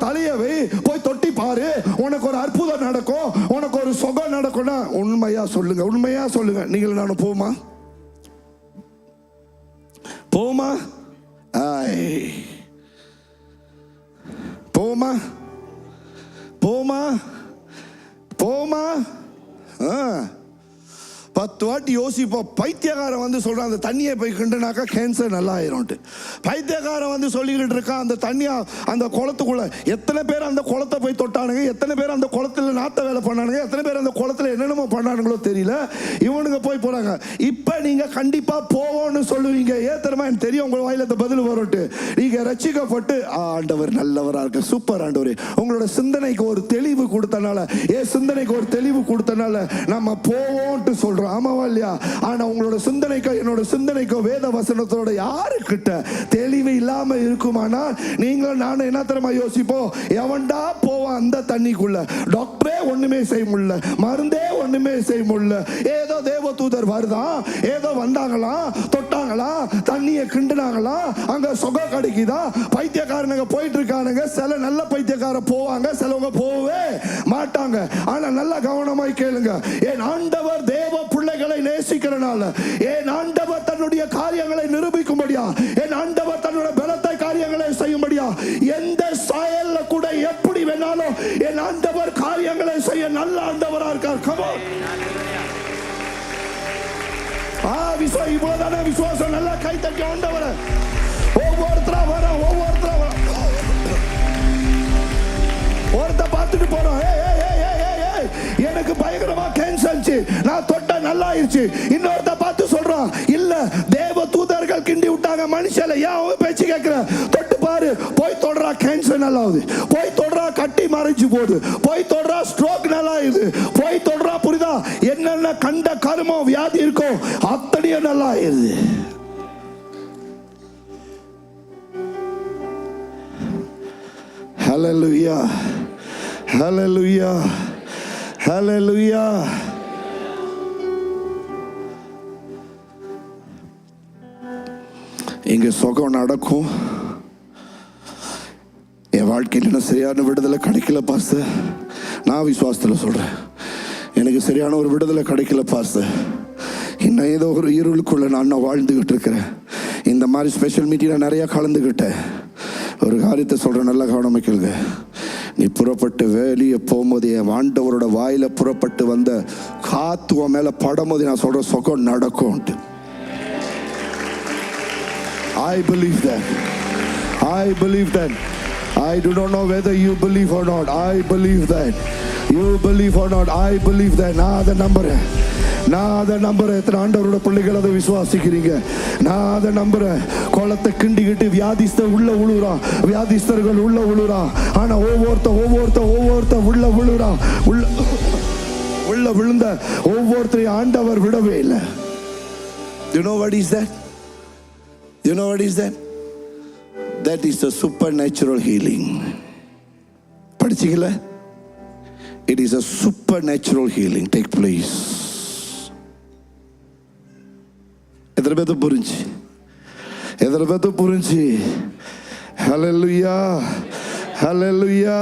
தலையவை, போய் தொட்டி பாரு, உனக்கு ஒரு அற்புதம் நடக்கும், உனக்கு ஒரு சுகம் நடக்கும்னா உண்மையா சொல்லுங்க, உண்மையா சொல்லுங்க. நீங்கள் நானும் போமா போமா போமா போமா போமா 10 வாட்டி யோசிப்போம். பைத்தியக்காரன் வந்து சொல்றான், அந்த தண்ணியை போய் கிண்டுனாக்கா கேன்சர் நல்லா ஆயிரும். பைத்தியக்காரன் வந்து சொல்லிக்கிட்டு இருக்கான், அந்த தண்ணியா அந்த குளத்துக்குள்ள. எத்தனை பேர் அந்த குளத்தை போய் தொட்டானுங்க, எத்தனை பேர் அந்த குளத்துல நாத்த வேலை பண்ணானுங்க, எத்தனை பேர் அந்த குளத்துல என்னென்னமோ பண்ணானுங்களோ தெரியல, இவனுங்க போய் போறாங்க. இப்ப நீங்க கண்டிப்பா போவோம்னு சொல்லுவீங்க. ஏன் தெரியுமா? எனக்கு தெரியும் உங்க வாயில அந்த பதில் வரும்ட்டு. நீங்க ரட்சிக்கப்பட்டு ஆண்டவர் நல்லவரா இருக்கு, சூப்பர் ஆண்டவர், உங்களோட சிந்தனைக்கு ஒரு தெளிவு கொடுத்தனால, சிந்தனைக்கு ஒரு தெளிவு கொடுத்தனால நம்ம போவோம்ட்டு சொல்றோம். ஆமாவா இல்லையா? ஆனா உங்களோட சிந்தனைக்கோ என்னோட சிந்தனைக்கோ வேத வசனத்தோட யாருக்கிட்ட தெளிவு இல்லாம இருக்குமானா, நீங்களும் நானும் என்ன தெரியுமா யோசிப்போம்? எவன்டா போவான் அந்த தண்ணிக்குள்ள? டாக்டரே ஒண்ணுமே செய்ய முடியல, மருந்தே ஒண்ணுமே செய்ய முடியல. ஏதோ தேவ தூதர் வருதான், ஏதோ வந்தாங்களா, தொட்டாங்களா, தண்ணியை கிண்டுனாங்களா, அங்க சுகம் கிடைக்குதா, பைத்தியக்காரனுங்க போயிட்டு இருக்கானுங்க. சில நல்ல பைத்தியக்கார போவாங்க, சிலவங்க போவே மாட்டாங்க. ஆனா நல்லா கவனமாய் கேளுங்க. என் ஆண்டவர் தேவ பிள்ளைகளை நேசிக்கிறனால, என் ஆண்டவர் தன்னுடைய காரியங்களை நிரூபிக்கும்படியா, என் ஆண்டவர் தன்னுடைய பலத்தை காரியங்களை செய்யும்படியா, எந்த சாயல்ல கூட எப்படி வேணாலும் என் ஆண்டவர் காரியங்களை செய்ய நல்ல ஆண்டவரா இருக்கார். Come on. இவ்வளவுதானே விசுவாசம்? நல்லா கை தட்டி ஆண்டவர ஒவ்வொருத்தரா வர ஒருத்த பார்த்துட்டு போறோம். எனக்கு பயங்கரமா கேன்சர், நான் தொட்ட நல்லா ஆயிருச்சு. இன்னொருத்த பார்த்து சொல்றான், இல்ல தேவ தூதர்கள் கிண்டி விட்டாங்க, மனுஷல ஏன் அவங்க பேச்சு கேட்கிற, தொட்டு பாரு, போய் தொடரா கேன்சர் நல்லா ஆகுது, போய் தொடரா கட்டி மறைஞ்சு போகுது, போய் தொடரா ஸ்ட்ரோக் நல்லா ஆகுது, போய் தொடரா புரியுதா, என்னென்ன கண்ட கருமம் வியாதி இருக்கோ அத்தனையும் நல்லா ஆகுது. ஹல்லேலூயா, ஹல்லேலூயா, ஹல்லேலூயா. இங்க சுகம் நடக்கும். என் வாழ்க்கையில் என்ன சரியான விடுதலை கிடைக்கல பாஸ்டர், நான் விசுவாசத்தில் சொல்றேன், எனக்கு சரியான ஒரு விடுதலை கிடைக்கல பாஸ்டர். இன்னும் ஏதோ ஒரு இருளுக்குள்ள நான் வாழ்ந்துகிட்டு இருக்கிறேன். இந்த மாதிரி ஸ்பெஷல் மீட்டிங்ல நிறைய கலந்துகிட்டேன். ஒரு காரியத்தை சொல்றேன், நல்லா கவனமா கேளுங்க. நீ புறப்பட்டு வெளியே போகும்போது, என் ஆண்டவரோட வாயில புறப்பட்டு வந்த காத்துவ மேல படும்போது நான் சொல்ற சுகம் நடக்கும். I believe that. I believe that. I do not know whether you believe or not. I believe that. You believe or not. I believe that. நான் அதை நம்புறேன். எத்தனை ஆண்டவரோட பிள்ளைகள் அதை விசுவாசிக்கிறீங்க? நான் அதை நம்புறேன். குளத்தை கிண்டிக்கிட்டு வியாதிஸ்தர் உள்ள விழுறான், வியாதிஸ்தர்கள் உள்ள விழுறான். ஆனா ஒவ்வொருத்த உள்ள விழுறான். உள்ள விழுந்த ஒவ்வொருத்தரையும் ஆண்டவர் விடவே இல்லை. You know what is that? You know what is that? That is the supernatural healing. படிச்சீங்களா? It is a supernatural healing take place. எத்தனை பேத்து புரிஞ்சு? ஹல்லேலூயா, ஹல்லேலூயா.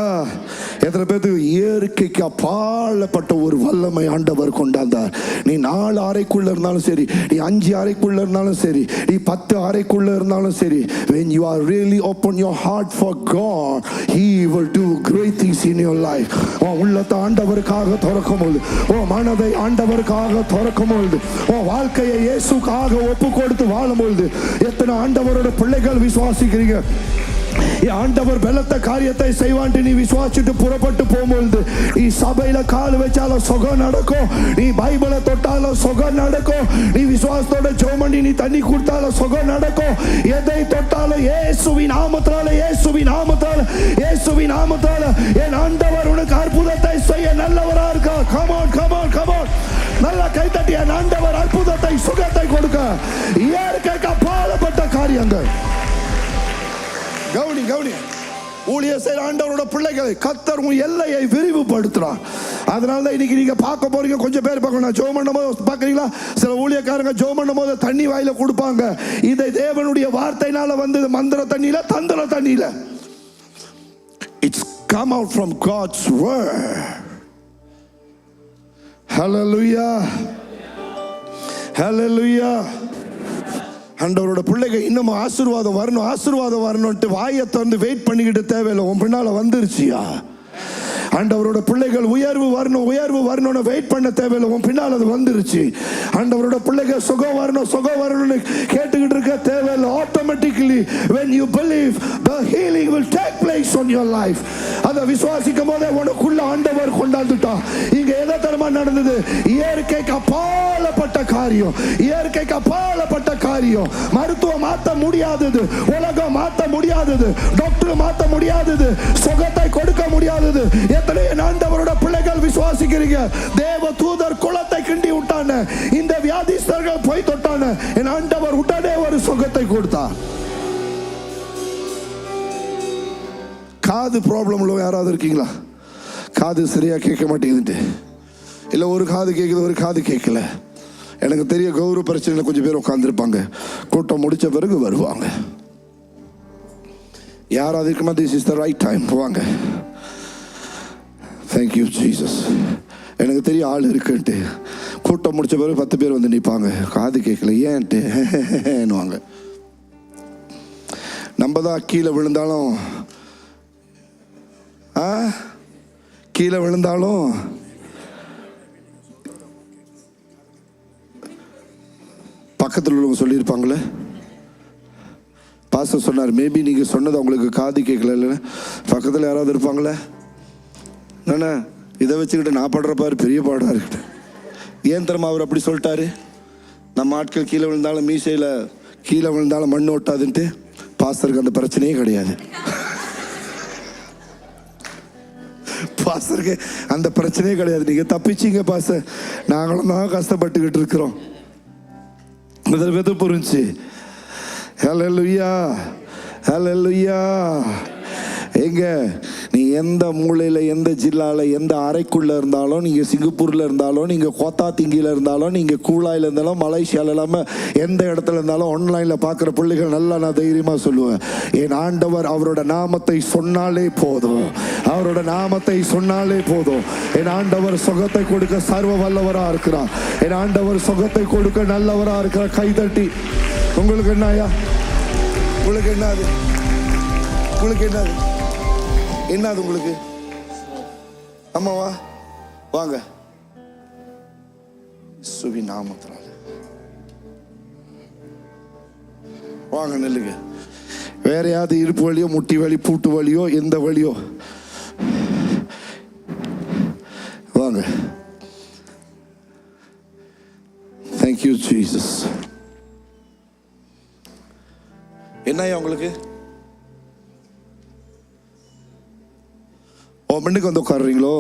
எத்தனை பேருக்கு இயற்கைக்கு அப்பாலப்பட்ட ஒரு வல்லமை ஆண்டவர் கொண்டாந்தார். நீ 4 அறைக்குள்ள இருந்தாலும் சரி, நீ 5 அறைக்குள்ள இருந்தாலும் சரி, நீ 10 அறைக்குள்ள இருந்தாலும் சரி, when you are really open your heart for God, he will do great things in your life. உள்ளத்தை ஆண்டவருக்காக திறக்கும் பொழுது, மனதை ஆண்டவருக்காக திறக்கும் பொழுது, வாழ்க்கையை இயேசுக்காக ஒப்பு கொடுத்து வாழும் பொழுது, எத்தனை ஆண்டவரோட பிள்ளைகள் விசுவாசிக்கிறீங்க? ஆண்டவர் பலத்த காரியத்தை செய்வான்ட்டு நீ விசுவாசிட்டு புறப்பட்டு போகும்பொழுது, நீ சபையில கால் வச்சாலும் சுகம் நடக்கும், நீ பைபிளை தொட்டாலும் சுகம் நடக்கும், நீ விசுவாசத்தோட ஜெபம் பண்ணி நீ தண்ணி கொடுத்தாலும் சுகம் நடக்கும். எதை தொட்டாலும் இயேசுவின் நாமத்தால, இயேசுவின் நாமத்தால, இயேசுவின் நாமத்தால என் ஆண்டவர் உனக்கு அற்புதத்தை செய்ய நல்லவரா இருக்கா. come on come on come on, நல்ல கைத்தட்டி என் ஆண்டவர் அற்புதத்தை சுகத்தை கொடுக்க. இயற்கைக்கு அப்பாற்பட்ட காரியங்கள். கவுனி கவுனி, ஊழிய செய்கிற ஆண்டவரோட பிள்ளைகளை கர்த்தர் உன் எல்லையை விரிவுபடுத்துறார். அதனால தான் இன்னைக்கு நீங்க பார்க்க போறீங்க. கொஞ்சம் பேர் பார்க்கணும், ஜெபம் பண்ணும் போது பார்க்குறீங்களா, சில ஊழியக்காரங்க ஜெபம் பண்ணும் போது தண்ணி வாயில கொடுப்பாங்க. இதை தேவனுடைய வார்த்தையினால வந்தது, மந்திர தண்ணியில, தந்திர தண்ணியில. It's come out from God's word. Hallelujah. Hallelujah. ஆண்டவரோட பிள்ளைங்க இன்னும் ஆசீர்வாதம் வரணும், ஆசீர்வாதம் வரணும்ட்டு வாயை திறந்து வெயிட் பண்ணிக்கிட்டு தேவையில்லை. உன் பின்னால வந்துருச்சியா? ஆண்டவரோட பிள்ளைகள் உயர்வு வரணும், உயர்வு வரணும்னு வெயிட் பண்ண தேவையில்லை, உன் பின்னால் அது வந்துருச்சு. ஆண்டவரோட பிள்ளைகள் சுகம் வரணும், சுகம் வரணும்னு கேட்டுக்கிட்டு இருக்க தேவையில்லை. Automatically when you believe, the healing will take place on your life. அதை விசுவாசிக்கும் போதே உனக்குள்ள ஆண்டவர் கொண்டாந்துட்டான். இங்க எதை தரமா நடந்தது? இயற்கைக்கு அப்பாலப்பட்ட காரியம், இயற்கைக்கு அப்பாலப்பட்ட காரியம். மருத்துவம் மாற்ற முடியாதது, உலகம் மாற்ற முடியாதது, டாக்டர் மாற்ற முடியாதது, சுகத்தை கொடுக்க முடியாதது. எத்தனை ஆண்டவரோட பிள்ளைகள் விசுவாசிக்கிறீங்க? தேவ தூதர் குளத்தை கிண்டி விட்டான, இந்த வியாதிஸ்தர்கள் போய் தொட்டான, என் ஆண்டவர் உடனே ஒரு சுகத்தை கொடுத்தார். காது ப்ராப்ளம் உள்ள யாராவது இருக்கீங்களா? காது சரியா கேட்க மாட்டேங்குது, இல்ல ஒரு காது கேட்குது ஒரு காது கேட்கல. எனக்கு தெரிய கௌரவ பிரச்சனையில கொஞ்சம் பேர் உட்கார்ந்துருப்பாங்க. கூட்டம் முடிச்ச பிறகு வருவாங்க. யாராவது இருக்குமா? This is the right time, போவாங்க. Thank you Jesus. எனக்கு தெரிய ஆள் இருக்குன்ட்டு. கூட்டம் முடிச்ச பிறகு 10 பேர் வந்து நிற்பாங்க. காது கேட்கல ஏன்ட்டுவாங்க. நம்ம தான் கீழே விழுந்தாலும் கீழே விழுந்தாலும் பக்கத்தில் உள்ளவங்க சொல்லியிருப்பாங்களே. பாஸ்டர் சொன்னார், மேபி நீங்கள் சொன்னது அவங்களுக்கு காது கேட்கல, இல்லைன்னா பக்கத்தில் யாராவது இருப்பாங்களே. நானே இதை வச்சுக்கிட்டு நான் படுற பாரு பெரிய பாடாக இருக்கட்டும். ஏன் தெரியுமா அவர் அப்படி சொல்லிட்டாரு? நம்ம ஆட்கள் கீழே விழுந்தாலும் மீசையில் கீழே விழுந்தாலும் மண் ஓட்டாதுன்ட்டு. பாஸ்டருக்கு அந்த பிரச்சனையே கிடையாது. பாஸ்டருக்கு அந்த பிரச்சனையே கிடையாது. நீங்கள் தப்பிச்சிங்க பாஸ்டர், நாங்களும் தான் கஷ்டப்பட்டுக்கிட்டு இருக்கிறோம். முதல் புரிஞ்சு. ஹல்லேலூயா ஹல்லேலூயா. எங்க நீ எந்த மூலையில், எந்த ஜில்லாவில், எந்த அறைக்குள்ளே இருந்தாலும், நீங்கள் சிங்கப்பூரில் இருந்தாலும், நீங்கள் கோத்தாத்திங்கியில் இருந்தாலும், நீங்கள் கூலாயில் இருந்தாலும், மலேசியாவில் இல்லாமல் எந்த இடத்துல இருந்தாலும், ஆன்லைனில் பார்க்குற பிள்ளைகள் நல்லா நான் தைரியமாக சொல்லுவேன், என் ஆண்டவர் அவரோட நாமத்தை சொன்னாலே போதும், அவரோட நாமத்தை சொன்னாலே போதும். என் ஆண்டவர் சுகத்தை கொடுக்க சர்வ வல்லவராக இருக்கிறார். என் ஆண்டவர் சுகத்தை கொடுக்க நல்லவராக இருக்கிறார். கைதட்டி. உங்களுக்கு என்னயா? உங்களுக்கு என்னது? உங்களுக்கு என்னது? என்னது உங்களுக்கு? அம்மாவா வாங்க. சுவி நாமத்தினால வாங்க, நில்லுங்க. வேற யாவது இடுப்பு வலியோ, முட்டி வலி, பூட்டு வலியோ, எந்த வலியோ வாங்க. Thank you Jesus. என்னையா உங்களுக்கு? மின்னுக்கு வந்து உட்காடுறீங்களோ?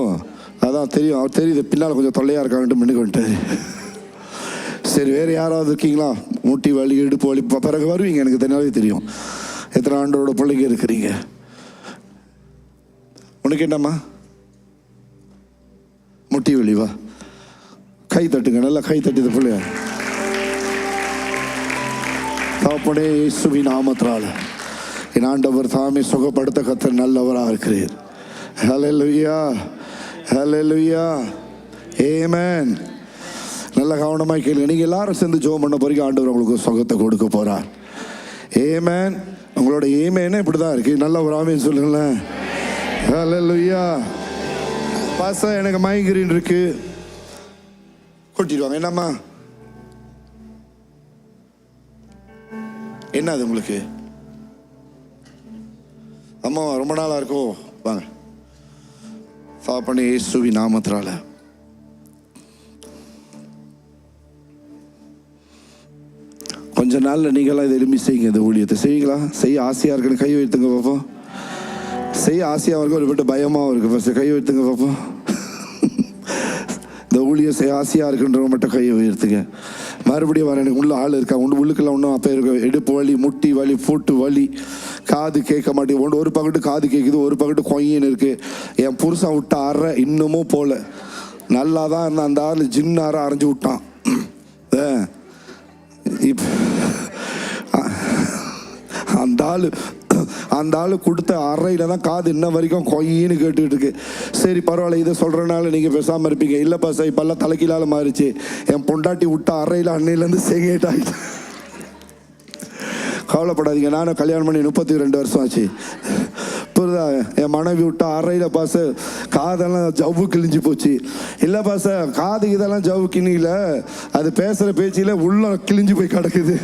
அதான் தெரியும், அவர் தெரியுது பின்னால் கொஞ்சம் தொல்லையாக இருக்காங்கன்ட்டு மின்னுக்கு வந்துட்டாரு. சரி, வேறு யாராவது இருக்கீங்களா? முட்டி வலி, இடுப்பு வலி, பிறகு வருவீங்க, எனக்கு தெரியவே தெரியும். எத்தனை ஆண்டோட பிள்ளைங்க இருக்கிறீங்க? உனக்கு என்னம்மா முட்டி வலி? வா, கை தட்டுங்க, நல்லா கை தட்டி பிள்ளைய. தகப்பனே, இயேசுவின் நாமத்தினால என் ஆண்டவர் தாமே சுகப்படுத்த கர்த்தர் நல்லவராக இருக்கிறார். ஹல்லேலூயா, ஹல்லேலூயா, ஆமென். நல்ல கவனமாக கேளுங்க. நீங்கள் எல்லாரும் சேர்ந்து ஜெபம் பண்ண போறீங்க. ஆண்டவர் உங்களுக்கு சுகத்தை கொடுக்க போறார். ஆமென். உங்களோட ஆமென் இப்படி தான் இருக்கு. நல்ல ஒரு ஆமென் சொல்லுங்களேன். ஹல்லேலூயா. பாஸ்டர் எனக்கு மைக்ரேன் இருக்கு, கூட்டிடுவாங்க. என்னம்மா, என்ன அது உங்களுக்கு? அம்மா ரொம்ப நாளாக இருக்கும், வாங்க சாப்பிட இயேசுவின் நாமத்தினால. கொஞ்ச நாள்ல நீங்களாம் இதை எலும்பி செய்யுங்க. இந்த ஊழியத்தை செய்வீங்களா? செய்ய ஆசையா இருக்குன்னு கை வைத்துங்க பார்ப்போம். செய்ய ஆசையாக இருக்கு, ஒரு விட்டு பயமாகவும் இருக்கு. ஃபர்ஸ்ட் கை வைத்துங்க பார்ப்போம். இந்த ஊழியம் செய்ய ஆசையாக இருக்குன்றவங்க மட்டும் கையை உயர்த்துங்க. மறுபடியும் வர எனக்கு உள்ள ஆள் இருக்கா? உள்ளுக்கெல்லாம் ஒன்றும் அப்போ இருக்கு. இடுப்பு வலி, முட்டி வலி, பூட்டு வலி, காது கேட்க மாட்டேங்குது. ஒரு பக்கத்து காது கேட்குது, ஒரு பக்கத்து கொய்யின்னு இருக்கு. என் புருஷன் விட்ட அறை இன்னமும் போல. நல்லா தான் இருந்தால் அந்த ஆள் ஜின்னார அரைஞ்சு விட்டான். அந்த ஆள் கொடுத்த அறையில தான் காது இன்ன வரைக்கும் கொய்யின்னு கேட்டுக்கிட்டு இருக்கு. சரி பரவாயில்ல, இதை சொல்றதுனால நீங்க பேசாம இருப்பீங்க. இல்லப்பா சார், இப்பெல்லாம் தலைக்கீழால மாறிச்சு. என் பொண்டாட்டி விட்ட அறையில அன்னையிலேருந்து செகேட் ஆகிட்டு. கவலைப்படாதீங்க, நானும் கல்யாணம் பண்ணி 32 வருஷம் ஆச்சு. புரியுதா? என் மனைவி விட்ட அறையில பாச காதெல்லாம் ஜவ்வு கிழிஞ்சு போச்சு. இல்லை பாச, காது இதெல்லாம் ஜவ்வு கிணியில, அது பேசுற பேச்சில உள்ள கிழிஞ்சு போய் கிடக்குது.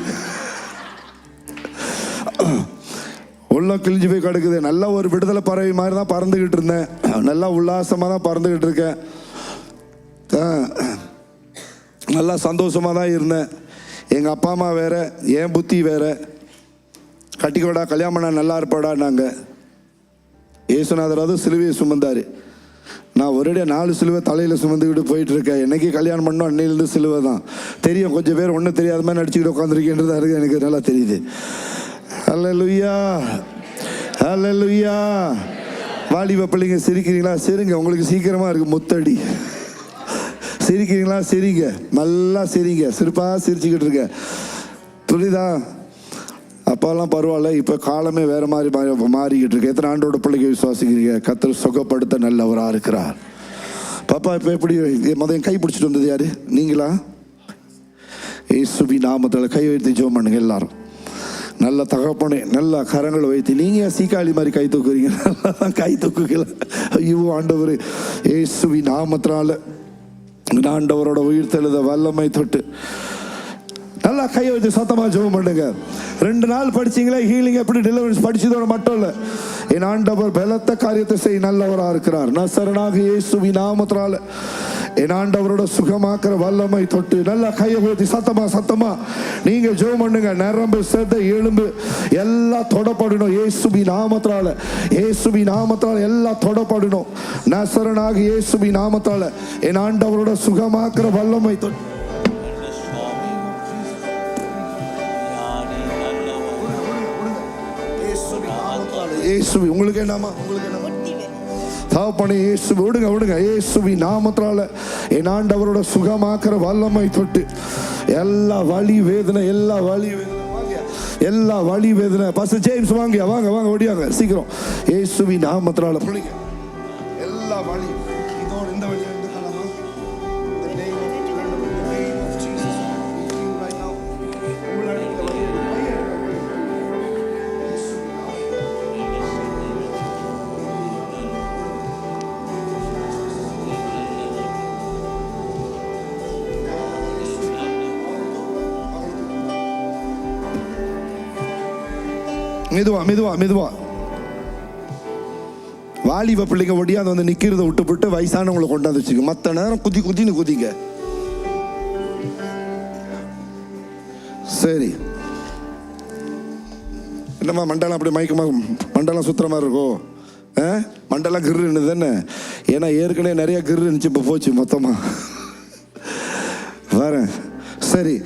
உள்ள கிழிஞ்சு போய் கிடக்குது. நல்லா ஒரு விடுதலை பறவை மாதிரி தான் பறந்துகிட்டு இருந்தேன். நல்லா உல்லாசமாக தான் பறந்துகிட்டு இருக்கேன். நல்லா சந்தோஷமாக தான் இருந்தேன். எங்கள் அப்பா அம்மா வேற, என் புத்தி வேற. கட்டிக்கோடா, கல்யாணம் பண்ணா நல்லா இருப்பாடா. நாங்கள் ஏசுநாதராவது சிலுவையை சுமந்தார். நான் ஒரேடியாக 4 சிலுவை தலையில் சுமந்துக்கிட்டு போயிட்டு இருக்கேன். என்னைக்கு கல்யாணம் பண்ணோம் அன்னையிலேருந்து சிலுவை தான். தெரியும், கொஞ்சம் பேர் ஒன்றும் தெரியாத மாதிரி நடிச்சுக்கிட்டு உட்காந்துருக்கேன்றதா இருக்குது. எனக்கு நல்லா தெரியுது. ஹல்லேலூயா, ஹல்லேலூயா. வாலிப பிள்ளைங்க சிரிக்கிறீங்களா? சரிங்க, உங்களுக்கு சீக்கிரமாக இருக்குது முத்தடி. சிரிக்கிறீங்களா? சரிங்க, நல்லா சிரிங்க. சிரிப்பாக சிரிச்சுக்கிட்டு இருக்க, புரியுதா? அப்போல்லாம் பரவாயில்ல, இப்போ காலமே வேற மாதிரி மாறிக்கிட்டு இருக்கு. எத்தனை ஆண்டோட பிள்ளைங்க விசுவாசிக்கிறீங்க? கர்த்தர் சுகப்படுத்த நல்லவராக இருக்கிறார். பாப்பா இப்போ எப்படி முதல் கை பிடிச்சிட்டு வந்தது யாரு? நீங்களா? இயேசுவின் நாமத்தில் கை வைத்து ஜெபம் பண்ணுங்க எல்லாரும். நல்ல தகப்பனே, நல்ல கரங்களை வைத்து. நீங்க சீக்காளி மாதிரி கை தூக்குறீங்க, நல்லா கை தூக்குல. ஐயோ ஆண்டவர், இயேசுவின் நாமத்தினால ஆண்டவரோட உயிர்த்தெழுத வல்லமை தொட்டு நல்லா கையை வச்சு சத்தமா ஜெபம் பண்ணுங்க. 2 நாள் படிச்சீங்களா ஹீலிங் எப்படி டெலிவரன்ஸ் படிச்சதோட மட்டும் இல்ல, என் ஆண்டவர் பலத்த காரியத்தை செய்ய நல்லவராக இருக்கிறார். நசரனாக இயேசுவின் நாமத்தினால என் ஆண்டவரோட சுகமாக்குற வல்லமை தொட்டு நல்லா கையை ஊற்றி சத்தமா நீங்க ஜெபம் பண்ணுங்க. நரம்பு, செத, எலும்பு எல்லாம் தொடப்படணும் இயேசுவின் நாமத்தினால. இயேசுவின் நாமத்தினால எல்லாம் தொடப்படணும். நசரனாக இயேசுவின் நாமத்தினால என் ஆண்டவரோட சுகமாக்குற வல்லமை தொட்டு. இயேசுவி உங்களுக்கு என்னமா? உங்களுக்கு என்ன தகப்பனே? இயேசு விடுங்க. இயேசுவின் நாமத்தினால என் ஆண்டவரோட சுகமாக்குற வல்லமை தொட்டு எல்லா வலி வேதனை, எல்லா வலி வேதனை. பாஸ்டர் ஜேம்ஸ் வாங்க ஓடியாங்க சீக்கிரம். இயேசுவின் நாமத்தினால பிள்ளைங்க எல்லா வலி, இதோட இந்த வலி வந்து காலமா மெதுவா. வாலிப பிள்ளைங்க ஒடியா வந்து நிக்கிறத விட்டு வயசானவங்களை கொண்டாந்து வச்சுக்க. மத்த நேரம் குதின்னு குதிங்க. சரி, என்னம்மா மண்டலம் அப்படி மயக்கமா, மண்டலம் சுத்துற மாதிரி இருக்கும். மண்டலம் கிருன்னு தானே? ஏன்னா ஏற்கனவே நிறைய கிரு இருந்துச்சு, இப்போ போச்சு மொத்தமா. வரேன். சரி,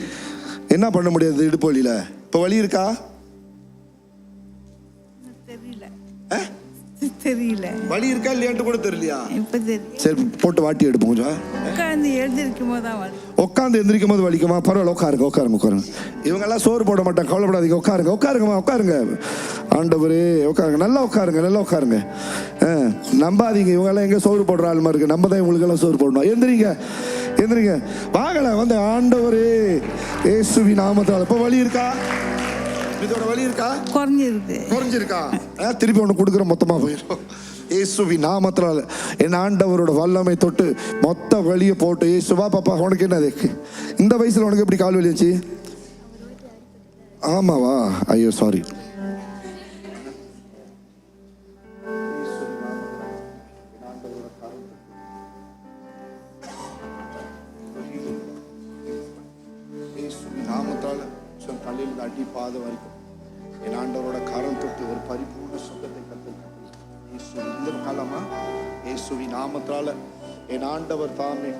என்ன பண்ண முடியாது இடுப்பு வலியில? இப்போ வலி இருக்கா? தெரியல. வலி இருக்கா இல்லையான்னு கூட தெரியலையா? இப்ப தெரியும். சரி, போட்டு வாட்டி எடுப்போம் கொஞ்சம். உட்கார்ந்து எழுந்திருக்கும் போது தான் வலி. உட்காந்து எந்திரிக்கும் போது வலிக்குமா? பரவாயில்ல, உட்காருங்க. இவங்க எல்லாம் சோறு போட மாட்டாங்க, கவலைப்படாதீங்க. உட்காருங்க. ஆண்டவரே உட்காருங்க, நல்லா உட்காருங்க, நல்லா உட்காருங்க. நம்பாதீங்க, இவங்கெல்லாம் எங்க சோறு போடுற ஆளுமா இருக்கு, நம்ம தான் இவங்களுக்கெல்லாம் சோறு போடணும். எந்திரிங்க, எந்திரிங்க, வாங்கல வந்து ஆண்டவரே இயேசுவின் நாமத்தால். இப்போ வலி இருக்கா? இதோட வலி இருக்கா? குறைஞ்சிருக்கா? திருப்பி ஒன்று கொடுக்குற, மொத்தமா போயிடும். இயேசுவின் நாமத்தால் என் ஆண்டவரோட வல்லமை தொட்டு மொத்த வலியை போட்டு, இயேசுவா பாப்பா உனக்கு என்னது இந்த வயசுல உனக்கு எப்படி கால் வலி வச்சு? ஆமாவா? ஐயோ சாரி. நாமத்தால் தலையில் அடி பாத வரைக்கும் என் ஆண்டவரோட கரம் தொட்டு ஒரு பரிபூர்ண சுத்தத்தை கற்றுக்க இந்த காலமா இயேசுவின் நாமத்தால என் ஆண்டவர் தாமே.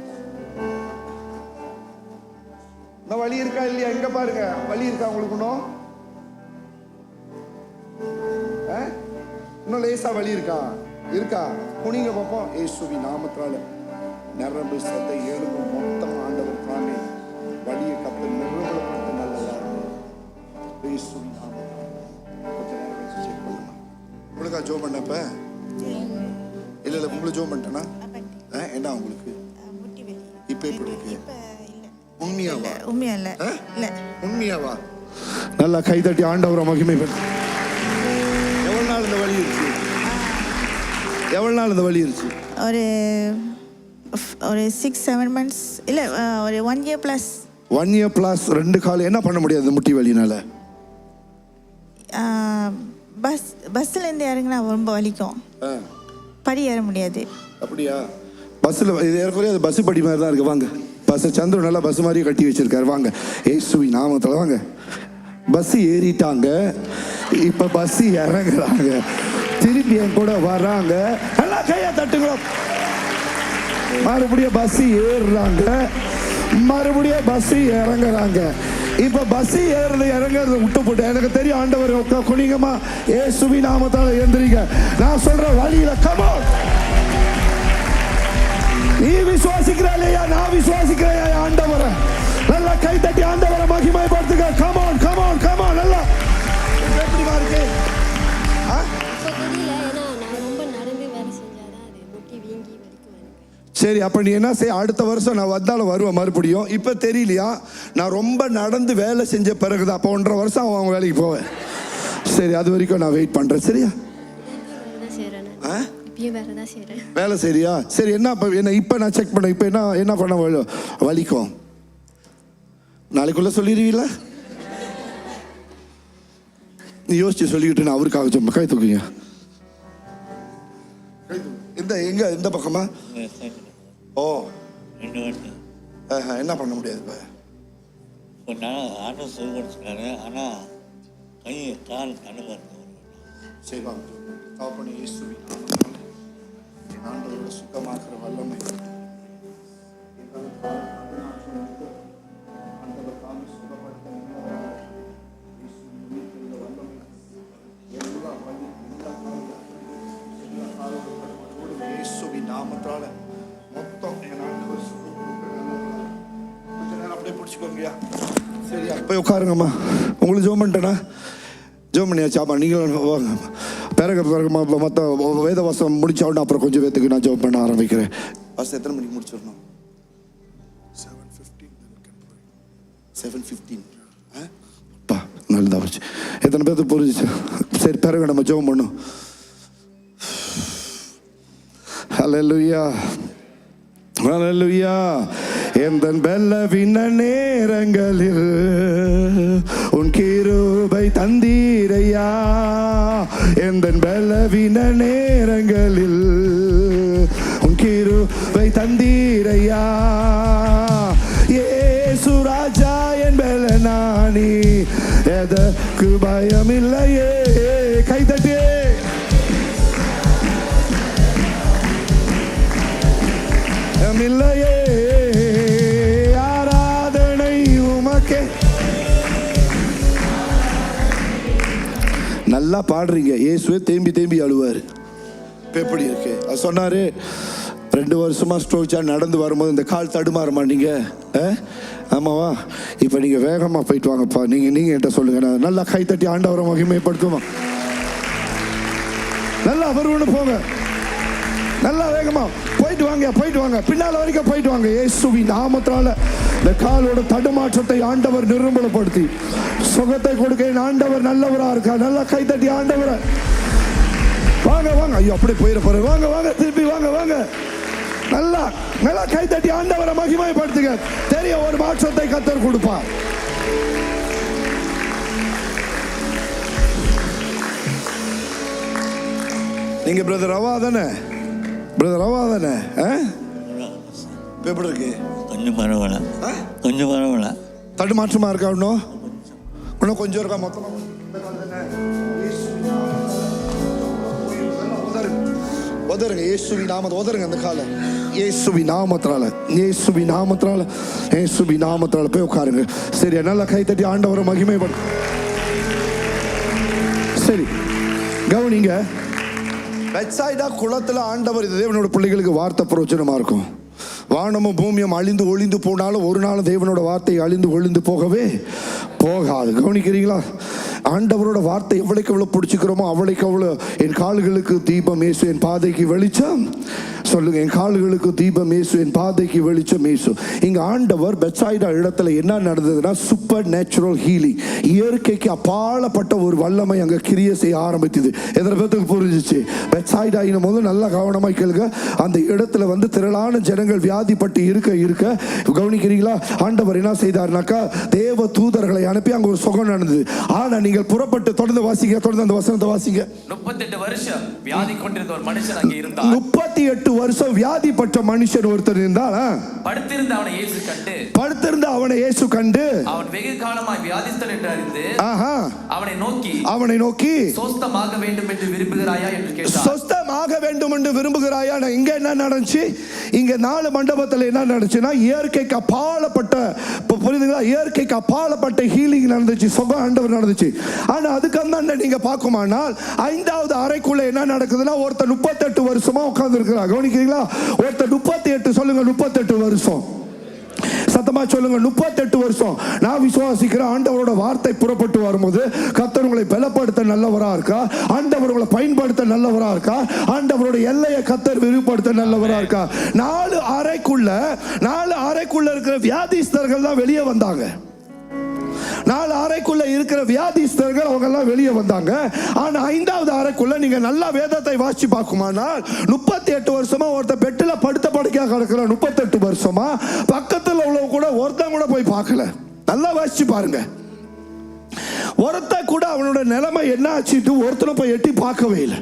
இன்னும் வலி இருக்கா இல்லையா? எங்க பாருங்க, வலி இருக்கா உங்களுக்கு? இன்னும் லேசா வலி இருக்கா? இருக்கா? குனிங்க பார்ப்போம். இயேசுவின் நாமத்தால நரம்பு சதை எலும்பு மொத்தம் ஆண்டவர் தாமே வலியை கத்து நிர்மூலப்படுத்த நல்லதா இருக்கு. இயேசுவின் நாமத்தால கொஞ்ச நேரம் கழிச்சு செக் பண்ணலாம். உங்களுக்கா ஜோம் பண்ணப்ப இல்ல உங்களுக்கு ஜோம் பண்ணிட்டேனா? என்ன உங்களுக்கு இப்ப எப்படி இருக்கு? உண்மையாவா? உண்மையாவா? நல்லா கை தட்டி ஆண்டவரை மகிமைப்படுத்து. எவ்வளவு நாள் இந்த வலி இருக்கு? எவ்வளவு நாள் இந்த வலி இருக்கு? ஒரு 6-7 months இல்ல ஒரு 1 year plus. 1 year plus. ரெண்டு கால் என்ன பண்ண முடியாது முட்டி வலினால? பஸ்ல இருந்து இறங்கினா ரொம்ப வலிக்கும், படி ஏற முடியாது. அப்படியா? பஸ்ல இது ஏறக்குறைய அது பஸ் படி மாதிரி தான் இருக்கு. வாங்க, பஸ் சந்திரன் நல்லா பஸ் மாதிரியே கட்டி வச்சிருக்காரு. வாங்க இயேசுவின் நாமத்துல வாங்க. பஸ் ஏறிட்டாங்க, இப்ப பஸ் இறங்குறாங்க, திருப்பி என் கூட வராங்க. நல்லா கையா தட்டுங்களோம். மறுபடியும் பஸ் ஏறுறாங்க, மறுபடியும் பஸ் இறங்குறாங்க. இப்ப பஸ் ஏறுறது இறங்குறது விட்டு போட்டு எனக்கு தெரியும் ஆண்டவர் குனிங்கம்மா இயேசுவின் நாமத்தால எந்திரிங்க. நான் சொல்ற வழியில கமோ நீ விசுவாசிக்கிற இல்லையா? நான் விசுவாசிக்கிறேன் ஆண்டவரை. நல்லா கை தட்டி ஆண்டவரை மகிமைப்படுத்துங்க. Come on come on come on. நல்லா எப்படிமா இருக்கு? சரி, அப்ப நீ என்ன செய்ய? அடுத்த வருஷம் நான் வந்தாலும் வருவேன் மறுபடியும். இப்ப தெரியலையா? நான் ரொம்ப நடந்து வேலை செஞ்ச பிறகுதான், அப்ப 1.5 வருஷம் அவங்க வேலைக்கு போவேன். சரி, அது வரைக்கும் நான் வெயிட் பண்றேன். சரியா? வேலை சரியா? சரி, என்ன இப்ப நான் செக் பண்ண, இப்ப என்ன பண்ண வலிக்கும்? நாளைக்குள்ள சொல்லிடுவீங்களா? நீ யோசிச்சு சொல்லிக்கிட்டு நான் அவருக்காக சும்மா கை தூக்குங்க. எங்க இந்த பக்கமா? ஓ, என்ன பண்ண முடியாது இப்ப? ஆட்டோ சொல்லி கொடுத்துருக்காரு, ஆனா கை கால் தடுக்க. சரி வாங்க, தாப்பனே இயேசுவின் ஆண்டவரோட சுத்தமாக்குற வல்லமை இயேசுவின் நாமத்தால மொத்தம் என் ஆண்டவர் கொஞ்ச நேரம் அப்படியே பிடிச்சுக்கோங்கயா. சரியா? போய் உட்காருங்கம்மா. உங்களுக்கு ஜோம் பண்ணிட்டேனா? ஜோம் பண்ணியாச்சு. ஆமாம், நீங்களும் பிறகு மற்ற வேத வாசம் முடிச்சாலும் அப்புறம் கொஞ்சம் பேத்துக்கு நான் ஜோம் பண்ண ஆரம்பிக்கிறேன். வாசம் எத்தனை மணிக்கு முடிச்சிடணும்? 7:15. நல்லதா வச்சு எத்தனை பேருக்கு புரிஞ்சிச்சு? சரி, பிறகு நம்ம ஜோம் பண்ணோம். ஹல்லேலூயா, ஹல்லேலூயா. எந்தன் பலவீன நேரங்களில் உன் கிருபை தந்தீரையா. எந்தன் பலவீன நேரங்களில் உன் கிருபை தந்தீரையா. இயேசு ராஜா என் பலனானி, எதற்கு பயமில்லையே. கைதட்டே இல்லையே. ஆராதனை உமக்கே. நல்லா பாடுறீங்க. இயேசுவே தேம்பி தேம்பி அழுவாரு. இப்ப எப்படி இருக்கு? அது சொன்னாரு, 2 வருஷமா ஸ்ட்ரோக்ஸா நடந்து வரும்போது இந்த கால் தடுமாற மாட்டீங்க. ஆமாவா? இப்ப நீங்க வேகமா போயிட்டு வாங்கப்பா. நீங்க என்கிட்ட சொல்லுங்க. நல்லா கை தட்டி ஆண்டவரை மகிமைப்படுத்துமா. நல்லா வருவன்னு போங்க, நல்லா வேகமா போயிட்டு வாங்க, பின்னால வரைக்கும் போயிட்டு வாங்க. இயேசுவின் நாமத்தால இந்த காலோட தடுமாற்றத்தை ஆண்டவர் நிர்மூலப்படுத்தி சுகத்தை கொடுக்க ஆண்டவர் நல்லவரா இருக்கா. நல்லா கைத்தட்டி ஆண்டவரை. வாங்க ஐயோ அப்படியே போயிட போற. வாங்க திருப்பி வாங்க. நல்லா கைத்தட்டி ஆண்டவரை மகிமைப்படுத்துங்க. தெரிய ஒரு மாற்றத்தை கர்த்தர் கொடுப்பார். நீங்க பிரதர் ரவா தானே? எப்படி இருக்கு? கொஞ்சம் பரவாயில்ல. தடுமாற்றமா இருக்கா? இன்னும் கொஞ்சம் இருக்கா? மொத்தமா உதருங்க. இயேசுவின் நாமத்தை உதருங்க. அந்த காலம் இயேசுவின் நாமத்தால போய் உட்காருங்க. சரி, நல்லா கைத்தட்டி ஆண்டவரை மகிமைப்படும். சரி, கவனிங்க. பெத்சாய்டா குளத்துல ஆண்டவர் இது தேவனோட பிள்ளைகளுக்கு வார்த்தை பிரயோஜனமா இருக்கும். வானமும் பூமியும் அழிந்து ஒளிந்து போனாலும் ஒரு நாள் தேவனோட வார்த்தை அழிந்து ஒளிந்து போகவே போகாது. கவனிக்கிறீங்களா? ஆண்டவரோட வார்த்தை எவ்வளவுக்கு எவ்வளவு பிடிச்சிக்கிறோமோ அவ்வளவுக்கு அவ்வளவு என் கால்களுக்கு தீபம் இயேசு, என் பாதைக்கு வெளிச்சம். சொல்லுங்க, என் கால்களுக்கு தீபம் இயேசு, என் பாதைக்கு வெளிச்சம் இயேசு. இங்க ஆண்டவர் பெத்சாய்டா இடத்துல என்ன நடந்ததுன்னா சூப்பர் நேச்சுரல் ஹீலிங், இயற்கைக்கு அப்பாலப்பட்ட ஒரு வல்லமை அங்க கிரியை செய்ய ஆரம்பித்தது. எத்தனை பேருக்கு புரிஞ்சிச்சு? பெத்சாய்டா போது நல்லா கவனமாய் கேளுங்க. அந்த இடத்துல வந்து திரளான ஜனங்கள் வியாதிப்பட்டு இருக்க கவனிக்கிறீங்களா? ஆண்டவர் என்ன செய்தார்னாக்கா தேவ தூதர்களை அனுப்பி அங்க ஒரு சுகம் நடந்தது. ஆனா நீங்கள் புறப்பட்டு தொடர்ந்து அந்த வசனத்தை வாசிங்க. 38 வருஷம் வியாதி கொண்டிருந்த ஒரு மனுஷன் அங்கே இருந்தார். 38 வருஷம் வியாதிப்பட்ட மனுஷன் ஒருத்தர் இருந்தால் படுத்திருந்த அவனை இயேசு கண்டு அவன் வெகு காலமாய் வியாதிஸ்தன் என்று அறிந்து அவனை நோக்கி சொஸ்தமாக வேண்டும் என்று விரும்புகிறாயா என்று கேட்டார். சொஸ்தமாக வேண்டும் என்று விரும்புகிறாயா? இங்க என்ன நடந்துச்சு? இங்க 4 மண்டபத்தில் என்ன நடந்துச்சுன்னா இயற்கைக்கு அப்பாலப்பட்ட, புரியுதுங்களா? இயற்கைக்கு அப்பாலப்பட்ட ஹீலிங் நடந்துச்சு, சுகம் ஆண்டவர் நடந்துச்சு. ஆனா அதுக்கு அந்த நீங்க பார்க்குமானால் 5வது அறைக்குள்ள என்ன நடக்குதுன்னா ஒருத்தர் 38 வருஷமா உட்கார்ந்து இருக்கிறார். கவனிக்கிறீங்களா? ஒருத்தர் 38, சொல்லுங்க 38 வருஷம். சத்தமா சொல்லுங்க 38 வருஷம். நான் விசுவாசிக்கிறேன் ஆண்டவரோட வார்த்தை புறப்பட்டு வரும்போது கர்த்தர் உங்களை பலப்படுத்த நல்லவரா இருக்கா, ஆண்டவர் உங்களை பயன்படுத்த நல்லவரா இருக்கா, ஆண்டவரோட எல்லையை கர்த்தர் விரிவுபடுத்த நல்லவரா இருக்கா. 4 அறைக்குள்ள இருக்கிற வியாதிஸ்தர்கள் தான் வெளியே வந்தாங்க. 4 அறைக்குள்ள இருக்கிற வியாதிஸ்தர்கள் அவங்க எல்லாம் வெளியே வந்தாங்க. ஆனா 5வது அறைக்குள்ள நீங்க நல்லா வேதத்தை வாசிச்சு பார்க்குமானால் 38 வருஷமா ஒருத்தர் பெட்டில படுத்த படுக்கையா கிடக்குற 38 வருஷமா பக்கத்துல உள்ளவங்க கூட ஒருத்தன் கூட போய் பார்க்கல. நல்லா வாசிச்சு பாருங்க. ஒருத்த கூட அவனோட நிலைமை என்ன ஆச்சுட்டு ஒருத்தனை போய் எட்டி பார்க்கவே இல்லை.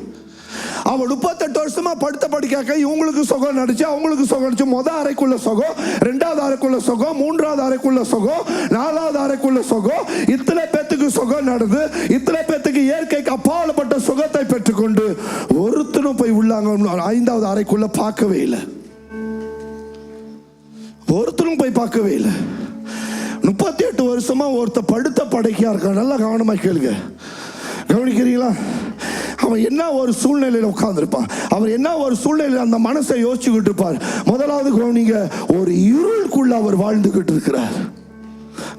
அவன் 38 வருஷமா படுத்த படிக்காக்க இவங்களுக்கு சுகம் நடிச்சு அவங்களுக்கு சுகம் நடிச்சு. முதல் அறைக்குள்ள சுகம், 2வது அறைக்குள்ள சுகம், 3வது அறைக்குள்ள சுகம், 4வது அறைக்குள்ள சுகம். இத்தனை பேத்துக்கு சுகம் நடந்து, இத்தனை பேத்துக்கு இயற்கைக்கு அப்பாலப்பட்ட சுகத்தை பெற்றுக்கொண்டு ஒருத்தனும் போய் உள்ளாங்க 5வது அறைக்குள்ள பார்க்கவே இல்லை. ஒருத்தனும் போய் பார்க்கவே இல்லை. 38 வருஷமா ஒருத்த படுத்த படைக்கையா இருக்கான். நல்லா கவனமா கேளுங்க. கவனிக்கிறீங்களா? அவன் என்ன ஒரு சூழ்நிலையில் உட்கார்ந்துருப்பான், அவர் என்ன ஒரு சூழ்நிலையில் அந்த மனசை யோசிச்சுக்கிட்டு இருப்பார். முதலாவது கவனிங்க, ஒரு இருளுக்குள்ள அவர் வாழ்ந்துகிட்டு இருக்கிறார்.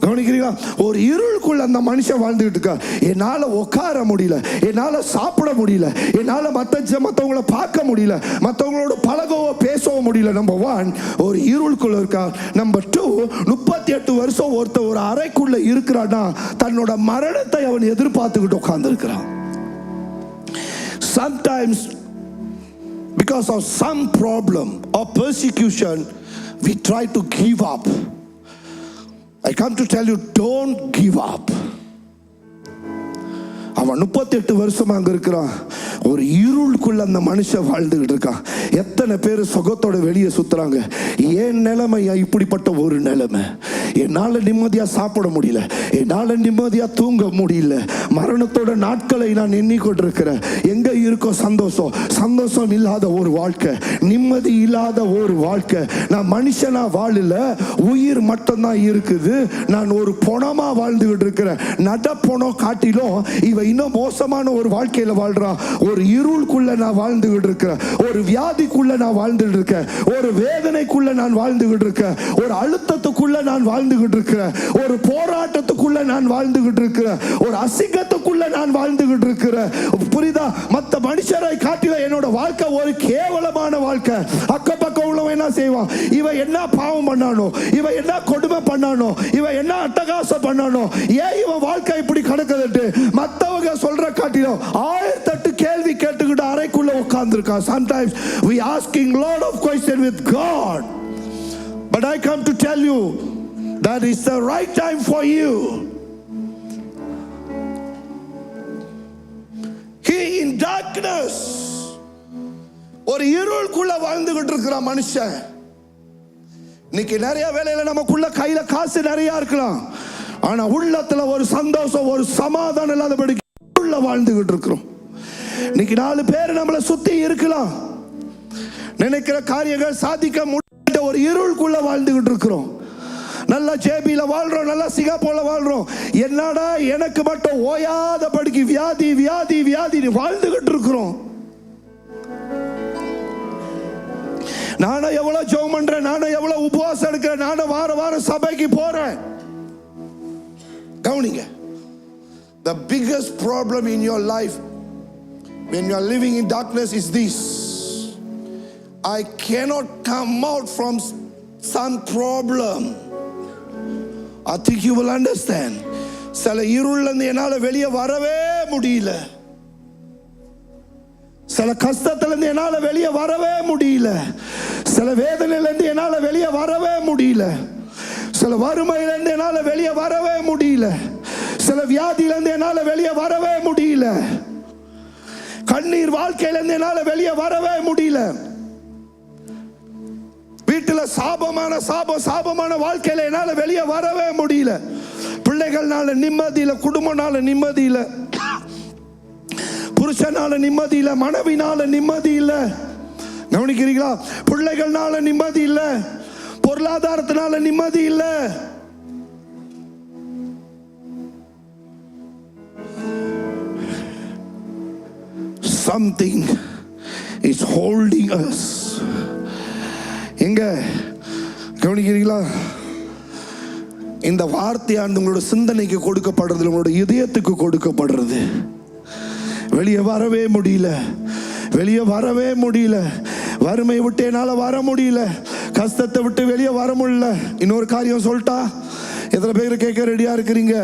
கவனிக்கிறீங்களா? ஒரு இருளுக்குள்ள அந்த மனுஷன் வாழ்ந்துகிட்டு இருக்கார். என்னால உட்கார முடியல, என்னால சாப்பிட முடியல, என்னால மற்றவங்களை பார்க்க முடியல, மற்றவங்களோட பழகவோ பேசவோ முடியல. நம்பர் 1 ஒரு இருளுக்குள்ள இருக்கார். நம்பர் 2 38 வருஷம் ஒருத்தர் ஒரு அறைக்குள்ள இருக்கிறான்னா தன்னோட மரணத்தை அவன் எதிர்பார்த்துக்கிட்டு உட்கார்ந்து இருக்கிறான். Sometimes because of some problem or persecution we try to give up. I come to tell you, don't give up. அவன் 38 வருஷமா அங்க இருக்கிறான். ஒரு இருளுக்குள்ள அந்த மனுஷன் வாழ்ந்துகிட்டு இருக்கான். எத்தனை பேர் சுகத்தோட வெளியே சுத்துறாங்க. ஏன் நிலைமை இப்படிப்பட்ட ஒரு நிலைமை. என்னால நிம்மதியா சாப்பிட முடியல, என்னால நிம்மதியா தூங்க முடியல, மரணத்தோட நாட்களை நான் எண்ணிக்கொண்டிருக்கிறேன். எங்க இருக்கோ சந்தோஷம், சந்தோஷம் இல்லாத ஒரு வாழ்க்கை, நிம்மதி இல்லாத ஒரு வாழ்க்கை. நான் மனுஷனா வாழல, உயிர் மட்டும்தான் இருக்குது. நான் ஒரு பொணமா வாழ்ந்துகிட்டு இருக்கிறேன். நட பொணம் காட்டிலும் இவ இன்னும் மோசமான ஒரு வாழ்க்கையில வாழ்றான். ஒரு இருளுக்குள்ள நான் வாழ்ந்துகிட்டு இருக்கிறேன், ஒரு வியாதிக்குள்ள நான் வாழ்ந்துட்டு இருக்கேன், ஒரு வேதனைக்குள்ள நான் வாழ்ந்துகிட்டு இருக்கேன், ஒரு அழுத்தத்துக்குள்ள நான் வாழ்ந்துகிட்டு இருக்கிறேன், ஒரு போராட்டத்துக்குள்ள நான் வாழ்ந்துகிட்டு இருக்கிறேன், ஒரு அசிங்கத்துக்குள்ள நான் வாழ்ந்துகிட்டு இருக்கிறேன். புரியுதா? மற்ற மற்ற மனுஷரை காட்டில என்னோட வாழ்க்கை ஒரு கேவலமான வாழ்க்கை. அக்கப்பக்கம் உள்ளவன் என்ன செய்வான், இவன் என்ன பாவம் பண்ணானோ, இவன் என்ன கொடுமை பண்ணானோ, இவன் என்ன அட்டகாசம் பண்ணானோ, ஏன் இவன் வாழ்க்கை இப்படி கிடக்குதுட்டு மற்றவங்க சொல்ற காட்டிலும் 1008 கேள்வி கேட்டுக்கிட்டு அறைக்குள்ள உட்கார்ந்துருக்கான். Sometimes we asking lot of questions with God, but I come to tell you that is the right time for you. He in darkness, ஒரு இருளுக்குள்ள வாழ்ந்துகிட்டு இருக்கிற மனுஷன். இன்னைக்கு நிறைய வேலையில நமக்குள்ள கையில காசு நிறைய இருக்கலாம், ஆனா உள்ளத்துல ஒரு சந்தோஷம் ஒரு சமாதானம் இல்லாதபடி உள்ள வாழ்ந்துகிட்டு இருக்கிறோம். இன்னைக்கு 4 பேர் நம்மளை சுத்தி இருக்கலாம், நினைக்கிற காரியங்கள் சாதிக்க முடியாத ஒரு இருளுக்குள்ள வாழ்ந்துகிட்டு இருக்கிறோம். நல்லா ஜேபியில வாழ்றோம், நல்லா சிங்கப்பூர்ல வாழ்றோம், என்னடா எனக்கு மட்டும் ஓயாத படிக்கு வியாதி வியாதி வியாதி வாழ்ந்துகிட்டு இருக்கிறோம். நானும் எவ்வளவு ஜெபம் பண்றேன், நானும் எவ்வளவு உபவாசம் எடுக்கிறேன், நானும் வார வாரம் சபைக்கு போறேன். கவனிங்க, the biggest problem in your life when you are living in darkness is this: I cannot come out from some problem. I think you will understand. சில இருள்ல இருந்து என்னால வெளியே வரவே முடியல, சில கஷ்டத்துல இருந்து என்னால வெளியே வரவே முடியல, சில வேதனையில இருந்து என்னால வெளியே வரவே முடியல, சில வறுமையில இருந்து என்னால வெளியே வரவே முடியல, சில வியாதியில இருந்து என்னால வெளியே வரவே முடியல, கண்ணீர் வாழ்க்கையில இருந்து என்னால வெளியே வரவே முடியல, வீட்டுல சாபமான வாழ்க்கையில என்னால வெளியே வரவே முடியல, பிள்ளைகள்னால நிம்மதி இல்ல, குடும்பனால நிம்மதி இல்ல, புருஷனால நிம்மதி இல்ல, மனைவினால நிம்மதி இல்ல. கவனிக்கிறீங்களா? பிள்ளைகள்னால நிம்மதி இல்ல, பொருளாதாரத்தினால நிம்மதி இல்ல. Something is holding us. எங்க கவனிக்கிறீங்களா? இந்த வார்த்தையானது உங்களோட சிந்தனைக்கு கொடுக்கப்படுறது, உங்களோட இதயத்துக்கு கொடுக்கப்படுறது. வெளியே வரவே முடியல, வெளியே வரவே முடியல, வறுமை விட்டு என்னால வர முடியல, கஷ்டத்தை விட்டு வெளியே வர முடியல. இன்னொரு காரியம் சொல்லிட்டா, எத்தனை பேர் கேட்க ரெடியா இருக்கிறீங்க?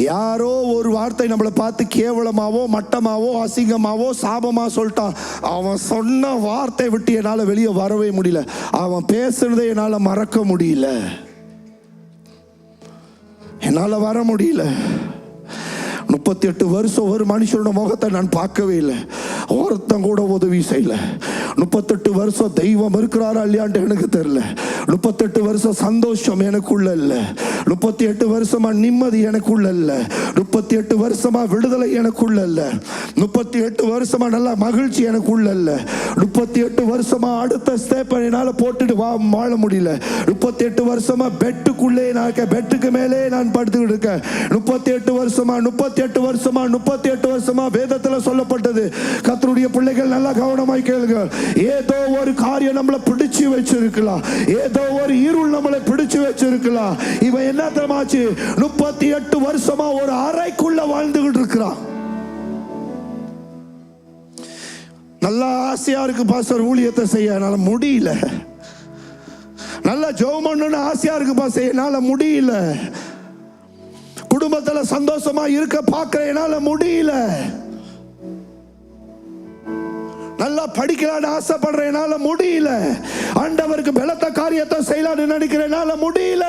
யாரோ ஒரு வார்த்தை நம்மளை பார்த்து கேவலமாவோ மட்டமாவோ அசிங்கமாவோ சாபமா சொல்லிட்டான், அவன் சொன்ன வார்த்தை விட்டு என்னால வெளியே வரவே முடியல, அவன் பேசுறதை என்னால மறக்க முடியல, என்னால வர முடியல. 38 வருஷம் ஒரு மனுஷனோட முகத்தை நான் பார்க்கவே இல்லை, ஒருத்தன் கூட உதவி செய்யல. 38 வருஷம் தெய்வம் இருக்கிறாரா இல்லையான்ட்டு எனக்கு தெரியல. 38 வருஷம் சந்தோஷம் எனக்குள்ள இல்லை, 38 வருஷமா நிம்மதி எனக்குள்ள இல்லை, 38 வருஷமா விடுதலை எனக்குள்ள இல்லை, 38 வருஷமா நல்ல மகிழ்ச்சி எனக்குள்ள இல்லை, 38 வருஷமா அடுத்த ஸ்டெப் என்னால போட்டுட்டு வாழ முடியல, 38 வருஷமா பெட்டுக்குள்ளே நான் பெட்டுக்கு மேலே நான் படுத்துக்கிட்டு இருக்கேன். 38 வருஷமா வேதத்துல சொல்லப்பட்டது. கர்த்தருடைய பிள்ளைகள் நல்லா கவனமாய் கேளுங்க. ஏதோ ஒரு காரியம் நம்மளை பிடிச்சு வச்சிருக்கலாம், ஏதோ ஒரு இருள் நம்மளை பிடிச்சு வச்சிருக்கலாம். இவன் என்ன தெரியுமாச்சு, 38 வருஷமா ஒரு அறைக்குள்ள வாழ்ந்துகிட்டு இருக்கிறான். நல்லா ஆசையா இருக்கு பாஸ்டர் ஊழியத்தை செய்ய, என்னால முடியல. நல்லா ஜெபம் பண்ணணும்னு ஆசையா இருக்கு பாஸ்டர், என்னால முடியல. குடும்பத்துல சந்தோஷமா இருக்க பார்க்கிறேன், என்னால முடியல. நல்லா படிக்கலான்னு ஆசைப்படுறேன், என்னால முடியல. ஆண்டவருக்கு பலத்த காரியத்தை செய்யலாம்னு நினைக்கிறேன், என்னால முடியல.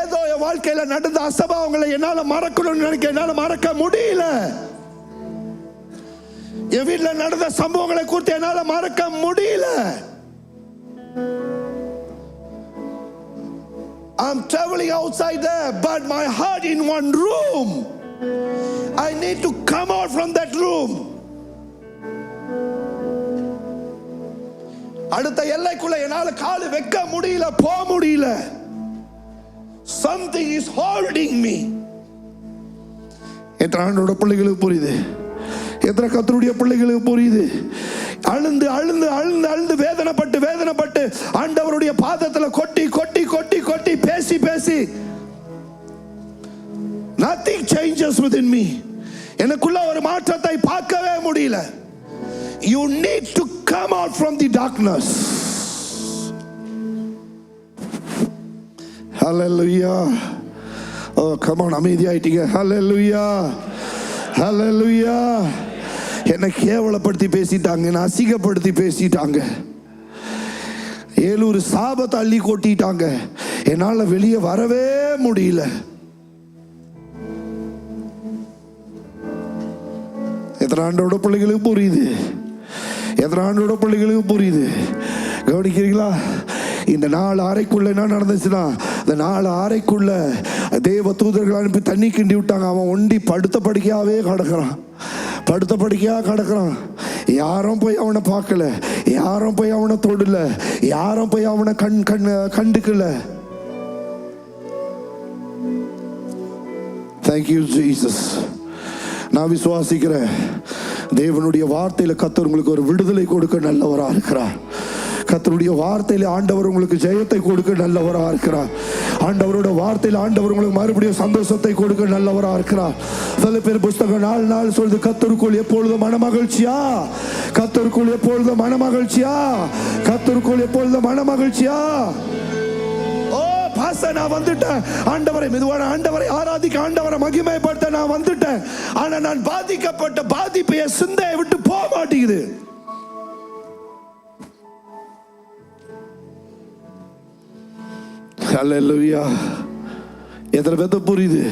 ஏதோ என் வாழ்க்கையில நடந்த அசம்பாவங்களை என்னால மறக்கணும்னு நினைக்கிறேன், என்னால மறக்க முடியல. என் வீட்டுல நடந்த சம்பவங்களை குறித்து என்னால மறக்க முடியல. I'm traveling outside there, but my heart in one room. I need to come out from that room. அடுத்த எல்லைக்குள்ள என்னால கால் வைக்க முடியல, போக முடியல. Something is holding me. எத்தனை ஆண்டோட பிள்ளைகளுக்கு புரியுது? எத்தனை கர்த்தருடைய பிள்ளைகளுக்கு புரியுது? அழுந்து அழுந்து அழுந்து அழுந்து வேதனைப்பட்டு ஆண்டவருடைய பாதத்துல கொட்டி கொட்டி கொட்டி கொட்டி பேசி பேசி nothing changes within me. எனக்குள்ள ஒரு மாற்றத்தை பார்க்கவே முடியல. You need to come out from the darkness. Hallelujah. Oh, come on, அமைதியாயிட்டீங்க. Hallelujah. Hallelujah. என்னை கேவலப்படுத்தி பேசிட்டாங்க, என்னை அசிங்கப்படுத்தி பேசிட்டாங்க, 7 சாபத்தை அள்ளி கொட்டிட்டாங்க, என்னால வெளியே வரவே முடியல. எத்தனை ஆண்டோட பிள்ளைகளுக்கு புரியுது? எத்தனை ஆண்டோட பிள்ளைகளுக்கு புரியுது? கவனிக்கிறீங்களா? இந்த 4 அறைக்குள்ள என்ன நடந்துச்சுன்னா, இந்த 4 அறைக்குள்ள தேவ தூதர்கள் அனுப்பி தண்ணி கிண்டி விட்டாங்க. அவன் ஒண்டி படுத்த படுக்கையாவே கிடக்குறான், படுத்த படுக்கையா கிடக்குறான். யாரும் போய் அவனை பார்க்கல, யாரும் போய் அவனை தொடல, யாரும் போய் அவனை கண்டுக்கல. Thank you Jesus. நான் விசுவாசிக்கிறேன், தேவனுடைய வார்த்தையில கர்த்தர் உங்களுக்கு ஒரு விடுதலை கொடுக்க நல்லவரா இருக்கிறார். கர்த்தருடைய வார்த்தையில ஆண்டவர் உங்களுக்கு ஜெயத்தை கொடுக்க நல்லவரா இருக்கிறார். ஆண்டவரோட வார்த்தையில ஆண்டவர் உங்களுக்கு மறுபடியும் சந்தோஷத்தை கொடுக்க நல்லவரா இருக்கிறார். சில பேர் புஸ்தகம் 4 சொல்லுது, கர்த்தருக்குள் எப்பொழுதும் மனமகிழ்ச்சியா, கர்த்தருக்குள் எப்பொழுதும் மனமகிழ்ச்சியா, கர்த்தருக்குள் எப்பொழுதும் மனமகிழ்ச்சியா. நான் வந்துட்டேன் ஆண்டவரை, மெதுவான ஆண்டவரை ஆராதிக்க, ஆண்டவரை மகிமைப்படுத்த நான் வந்துட்டேன். ஆனா நான் பாதிக்கப்பட்ட பாதிப்பு என் சிந்தையை விட்டு போக மாட்டேங்குது. Hallelujah. எத்தனை பேருக்கு புரியுது?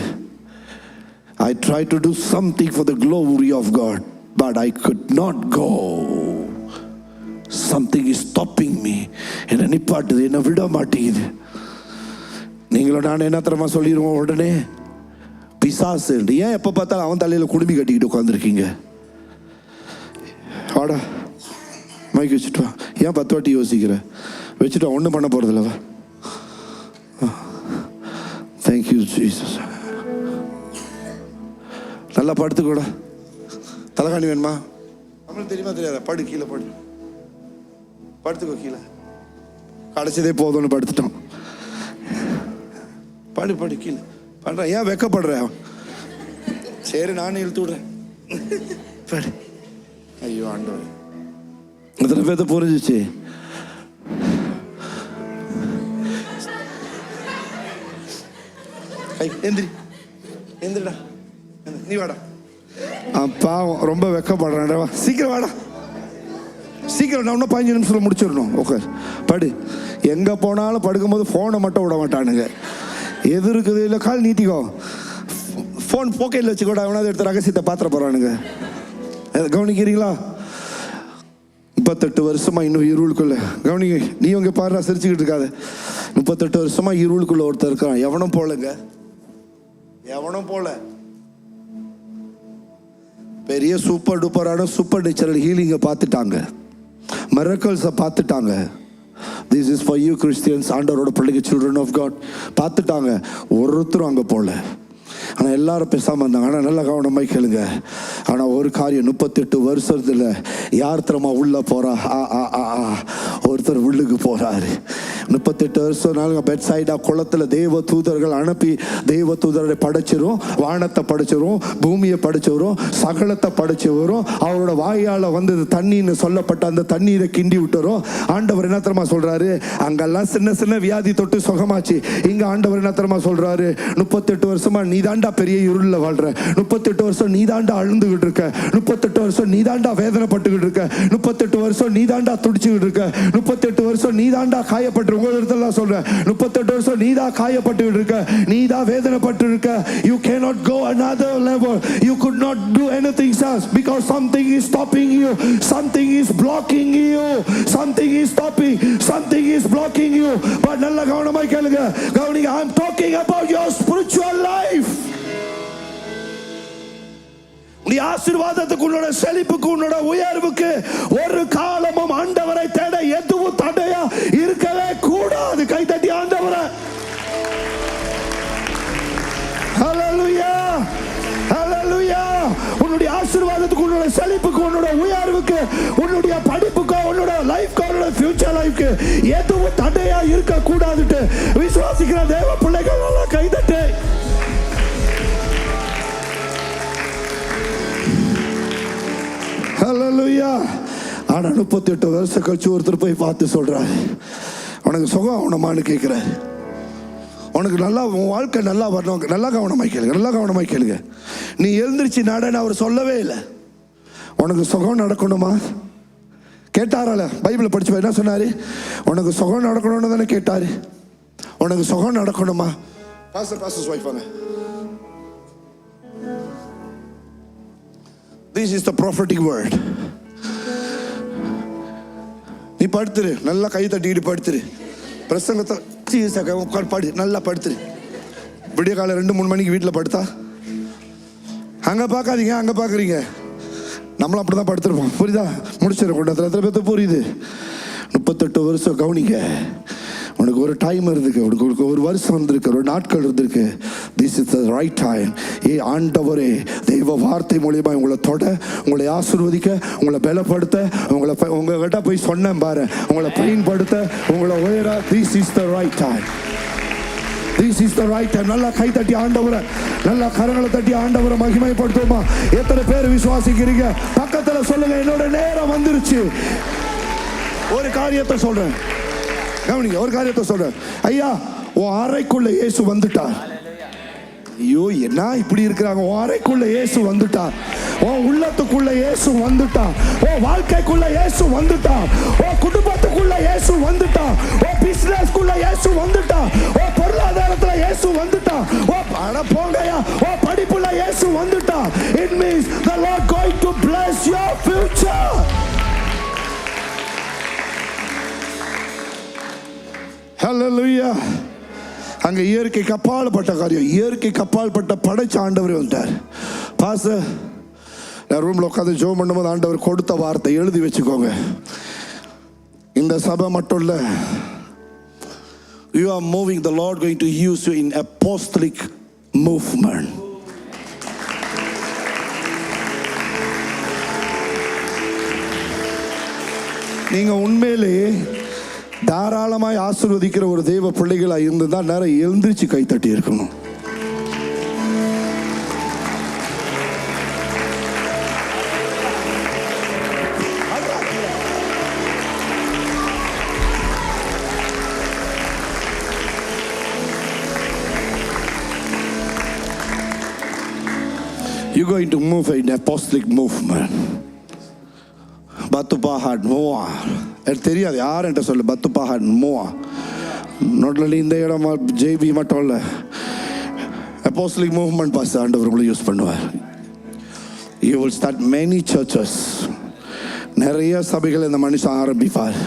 I tried to do something for the glory of God, but I could not go. Something is stopping me. என்னை நிப்பாட்டுது, என்னை விட மாட்டேங்குது. நீங்களும் நான் என்ன தரமா சொல்லிடுவோம் உடனே, பிசாசு. ஏன் எப்ப பார்த்தாலும் அவன் தலையில குடுமி கட்டிக்கிட்டு உட்காந்துருக்கீங்க? ஆடா மைக் வச்சுட்டு வா. ஏன் 10 வாட்டி யோசிக்கிற? வச்சுட்டு ஒன்றும் பண்ண போறதில்ல. Thank you Jesus. நல்லா படுத்துக்கூட. தலைகாணி வேணுமா? நம்மளுக்கு தெரியுமா தெரியாதா? படு, கீழே படு, படுத்துக்கோ கீழே. கடைசியதே போதும்னு படுத்துட்டோம். படு படு கீழே பண்றேன். ஏன் வெக்கப்படுற? சரி நானே இழுத்து விடுறேன். படு. ஐயோ ஆண்டவரே, எத்தனை பேர்த்த புரிஞ்சிச்சு? எந்திரி, எந்திரிடா, நீ வாடா. பாவம், ரொம்ப வெக்கப்படுறேன்டா. சீக்கிரம் வாடா, சீக்கிரம். நான் இன்னும் 15 நிமிஷத்துல முடிச்சிடணும். ஓகே படு. எங்க போனாலும் படுக்கும்போது போனை மட்டும் விட மாட்டானுங்க. எது இருக்குது இல்லை, கால் நீட்டிக்கோ, ஃபோன் பாக்கெட்டில் வச்சுக்கூட அவனாவது எடுத்து ரகசியத்தை பாத்திர போறானுங்க. கவனிக்கிறீங்களா? 38 வருஷமா இன்னும் இருளுக்குள்ள. கவனிங்க, நீ உங்க பாரு, சிரிச்சுக்கிட்டு இருக்காது. 38 வருஷமா இருளுக்குள்ள ஒருத்தர் இருக்கான். எவனும் போலங்க, எவனும் போல. பெரிய சூப்பர் டூப்பரான சூப்பர் நேச்சுரல் ஹீலிங்கை பார்த்துட்டாங்க, மிரக்கல்ஸை பார்த்துட்டாங்க. This is for you Christians, ஆண்டவரோட பிள்ளைங்க, children of God. பார்த்துட்டாங்க, ஒருத்தரும் அங்கே போல. ஆனால் எல்லாரும் பேசாமல் இருந்தாங்க. ஆனால் நல்லா கவனமாக கேளுங்க. ஆனால் ஒரு காரியம், 38 வருஷத்துல யார் திறமா உள்ள போறா? ஒருத்தர் உள்ளுக்கு போறாரு. 38 வருஷம் நாளுங்க பெட் சைடா குளத்துல தேவ தூதர்கள் அனுப்பி தேவ தூதரை படைச்சிரும், வானத்தை படைச்சிரும், பூமியை படைச்சிரும், சகலத்தை படைச்சிரும். அவரோட வாயால வந்து தண்ணின்னு சொல்லப்பட்ட அந்த தண்ணீரை கிண்டி விட்டுரும். ஆண்டவர் என்ன தெரியுமா சொல்றாரு? அங்கெல்லாம் சின்ன சின்ன வியாதி தொட்டு சுகமாச்சு. இங்க ஆண்டவர் என்ன தெரியுமா சொல்றாரு? 38 வருஷமா நீ தாண்டா பெரிய இருள்ல வாழ்ற, 38 வருஷம் நீ தாண்டா அழுந்துகிட்டு இருக்க, 38 வருஷம் நீ தாண்டா வேதனைப்பட்டுக்கிட்டு இருக்க, 38 வருஷம் நீ தாண்டா துடிச்சுக்கிட்டு இருக்க, 38 வருஷம் நீ தாண்டா காயப்பட்டு, உங்க இடத்துல சொல்றேன், 38 வருஷம் நீ தான் காயப்பட்டுக்கிட்டு இருக்க, நீ தான் வேதனைப்பட்டு இருக்க. You cannot go another level. You could not do anything else because something is stopping you, something is blocking you, something is stopping, something is blocking you. But நல்ல கவனமா கேளுங்க, கவனிங்க. I'm talking about your spiritual life. நீ ஆசீர்வாதத்துக்கு, உன்னோட செழிப்புக்கு, உன்னோட உயர்வுக்கு ஒரு காலமும் ஆண்டவரை தேட எதுவும் தடையா இருக்கவே கூடாது. கைதட்டி ஆண்டவரை. ஹல்லேலூயா, ஹல்லேலூயா. உன்னுடைய ஆசீர்வாதத்துக்கு, உன்னோட செழிப்புக்கு, உன்னோட உயர்வுக்கு, உன்னுடைய படிப்புக்கு, உன்னோட லைஃப்க்கு, உன்னோட ஃபியூச்சர் லைஃப்க்கு எதுவும் தடையா இருக்க கூடாதுட்டு விசுவாசிக்கிற தேவ பிள்ளைகள் கைதட்டு. ஹல்லேலூயா. ஆனா 38 வருஷம் கழிச்சு ஒருத்தர் போய் பார்த்து சொல்றாரு, உனக்கு சுகம் ஆகணுமான்னு கேட்கிறாரு. உனக்கு நல்லா உன் வாழ்க்கை நல்லா வரணும், நல்லா கவனமாய் கேளுங்க, நல்லா கவனமாய் கேளுங்க. நீ எழுந்திருச்சு நடன்னு அவர் சொல்லவே இல்லை. உனக்கு சுகம் நடக்கணுமா கேட்டாரால? பைபிளை படிச்சு என்ன சொன்னாரு? உனக்கு சுகம் நடக்கணும்னு தானே கேட்டாரு. உனக்கு சுகம் நடக்கணுமா? பாஸ்டர்ஸ் வைஃப் வாங்க. This is the prophetic word. நீ படுத்துரு, நல்லா கை தட்டிட்டு படுத்துரு. பிரசங்கத்தை உட்கார் படு, நல்லா படுத்துரு. விடிய காலை 2-3 மணிக்கு வீட்டில் படுத்தா அங்க பார்க்காதீங்க, அங்க பார்க்குறீங்க. நம்மளும் அப்படி தான் படுத்துருப்போம். புரியுதா? முடிச்சிடக்கூடாது. எத்தனை பேர்த்த புரியுது? 38 வருஷம் கவனிங்க. உனக்கு ஒரு டைம் இருந்திருக்கு, உனக்கு ஒரு வருஷம் இருந்திருக்கு, ஒரு நாட்கள் இருந்திருக்கு. This is the right time. ஆண்டவரே தெய்வ வார்த்தை மூலியமா உங்களை தொட, உங்களை ஆசீர்வதிக்க, உங்களை பலப்படுத்த, உங்ககிட்ட போய் சொன்னேன் பாரு, உங்களை பயன்படுத்த, உங்களை உயர. This is the right time. This is the right time. நல்லா கை தட்டி ஆண்டவரை, நல்லா கரங்களை தட்டி ஆண்டவரை மகிமைப்படுத்துமா? எத்தனை பேர் விசுவாசிக்கிறீங்க? பக்கத்துல சொல்லுங்க, என்னோட நேரம் வந்துருச்சு. ஒரு காரியத்தை சொல்றேன், கவனிங்க. ஒரு காரியத்தை சொல்றேன். ஐயா, உன் அறைக்குள்ள இயேசு வந்துட்டார். ஐயோ, என்ன இப்படி இருக்கிறாங்க? உன் அறைக்குள்ள இயேசு வந்துட்டார். உன் உள்ளத்துக்குள்ள இயேசு வந்துட்டார். உன் வாழ்க்கைக்குள்ள இயேசு வந்துட்டார். உன் குடும்பத்துக்குள்ள இயேசு வந்துட்டார். உன் பிசினஸ்க்குள்ள இயேசு வந்துட்டார். உன் பொருளாதாரத்துல இயேசு வந்துட்டார். அட போங்கயா, உன் படிப்புல இயேசு வந்துட்டார். It means the Lord going to bless your future. Hallelujah. அங்க இயற்கைக்கு அப்பாற்பட்ட காரியம், இயற்கைக்கு அப்பாற்பட்ட படைச்ச ஆண்டவர் வந்துட்டார். பாஸ்டர், நான் ரூம்ல உட்காந்து ஜெபம் பண்ணும்போது ஆண்டவர் கொடுத்த வார்த்தை எழுதி வச்சுக்கோங்க. இந்த சபை மட்டும் இல்ல, you are moving, the Lord going to use you in apostolic movement. நீங்க உண்மையிலே தாராளமாய் ஆசீர்வதிக்கிற ஒரு தெய்வ பிள்ளைகளா இருந்ததா நேரம் எழுந்திருச்சு கை தட்டி இருக்கணும். You're going to move in apostolic movement. பத்துப்பாஹாட் மோவா தெரியாது யார் என்ற சொல்லு. பத்துப்பாஹாட் மோவா நோட்ல இந்த இடம் ஜேபி மட்டும் இல்லை, apostolic movement பாஸ் ஆண்டவர் உங்களை யூஸ் பண்ணுவார். You will start many churches. நிறைய சபைகள் இந்த மனுஷன் ஆரம்பிப்பார்.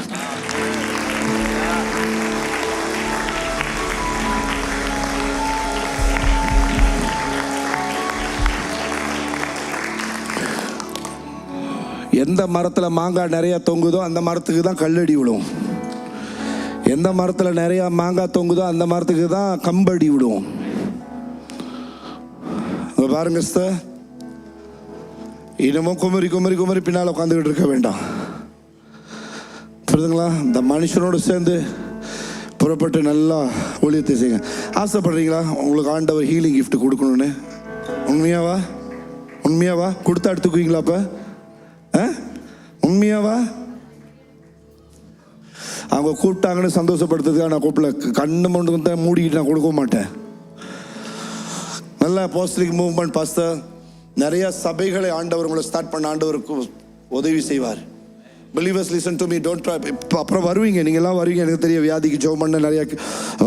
எந்த மரத்தில் மாங்காய் நிறைய தொங்குதோ அந்த மரத்துக்கு தான் கல்லடி விடும். எந்த மரத்தில் நிறைய மாங்காய் தொங்குதோ அந்த மரத்துக்கு தான் கம்படி விடும். பாருங்க சார், இன்னமும் குமரி குமரி குமரி பின்னால் உட்காந்துக்கிட்டு இருக்க வேண்டாம். புரியுதுங்களா? இந்த மனுஷனோடு சேர்ந்து புறப்பட்டு நல்லா ஊழியத்தை செய்யுங்க. ஆசைப்படுறீங்களா உங்களுக்கு ஆண்டவர் ஹீலிங் கிஃப்ட் கொடுக்கணும்னு? உண்மையாவா? உண்மையாவா? கொடுத்தா எடுத்துக்குவீங்களா? அப்போ உண்மையாவா? அவங்க கூப்பிட்டாங்கன்னு சந்தோஷப்படுத்துறதுக்காக நான் கூப்பிடல. கண்ணு மட்டும் மூடிக்கிட்டு நான் கொடுக்க மாட்டேன். நல்ல அப்போஸ்தலிக் மூவ்மெண்ட் பாஸ்டர், நிறைய சபைகளை ஆண்டவர் உங்களை ஸ்டார்ட் பண்ண ஆண்டவருக்கு உதவி செய்வார். Believers listen to me, don't try. அப்புறம் வருவீங்க, நீங்கள்லாம் வருவீங்க, எனக்கு தெரியும். வியாதிக்கு ஜெபம் பண்ண நிறைய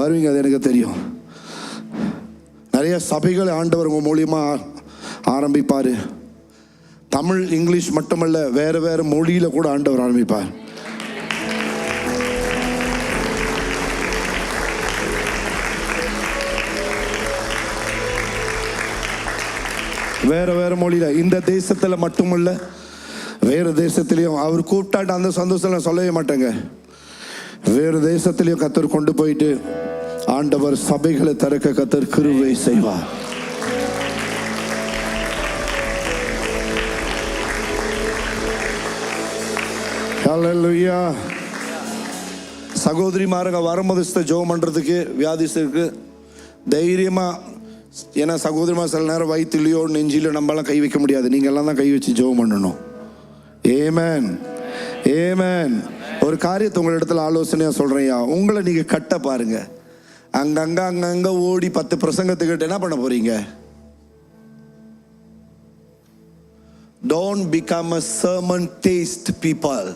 வருவீங்க, அது எனக்கு தெரியும். நிறைய சபைகளை ஆண்டவர் உங்கள் மூலியமா ஆரம்பிப்பார். தமிழ் இங்கிலீஷ் மட்டுமல்ல, வேற வேற மொழியில கூட ஆண்டவர் ஆரம்பிப்பார். வேற வேற மொழியில, இந்த தேசத்துல மட்டுமல்ல வேற தேசத்திலையும் அவர் கூப்பிட்டாட்டு அந்த சந்தோஷம் நான் சொல்லவே மாட்டேங்க. வேறு தேசத்திலையும் கத்தர் கொண்டு போயிட்டு ஆண்டவர் சபைகளை திறக்க கத்தர் கிருபை செய்வார். ஹல்லேலூயா. சகோதரிமாருங்க வரும்போது ஜெபம் பண்ணுறதுக்கு வியாதிஸ்தருக்கு தைரியமாக, ஏன்னா சகோதரிமா சில நேரம் வயிற்றுலையோ நெஞ்சிலையோ நம்மளாம் கை வைக்க முடியாது. நீங்கள் எல்லாம் தான் கை வச்சு ஜெபம் பண்ணணும். ஏமேன், ஏமேன். ஒரு காரியத்தை உங்களிடத்துல ஆலோசனையா சொல்றேன்யா, உங்களை நீங்க கட்ட பாருங்க. அங்கங்க ஓடி 10 பிரசங்கத்துக்கிட்ட என்ன பண்ண போறீங்க? Don't become a sermon taste people.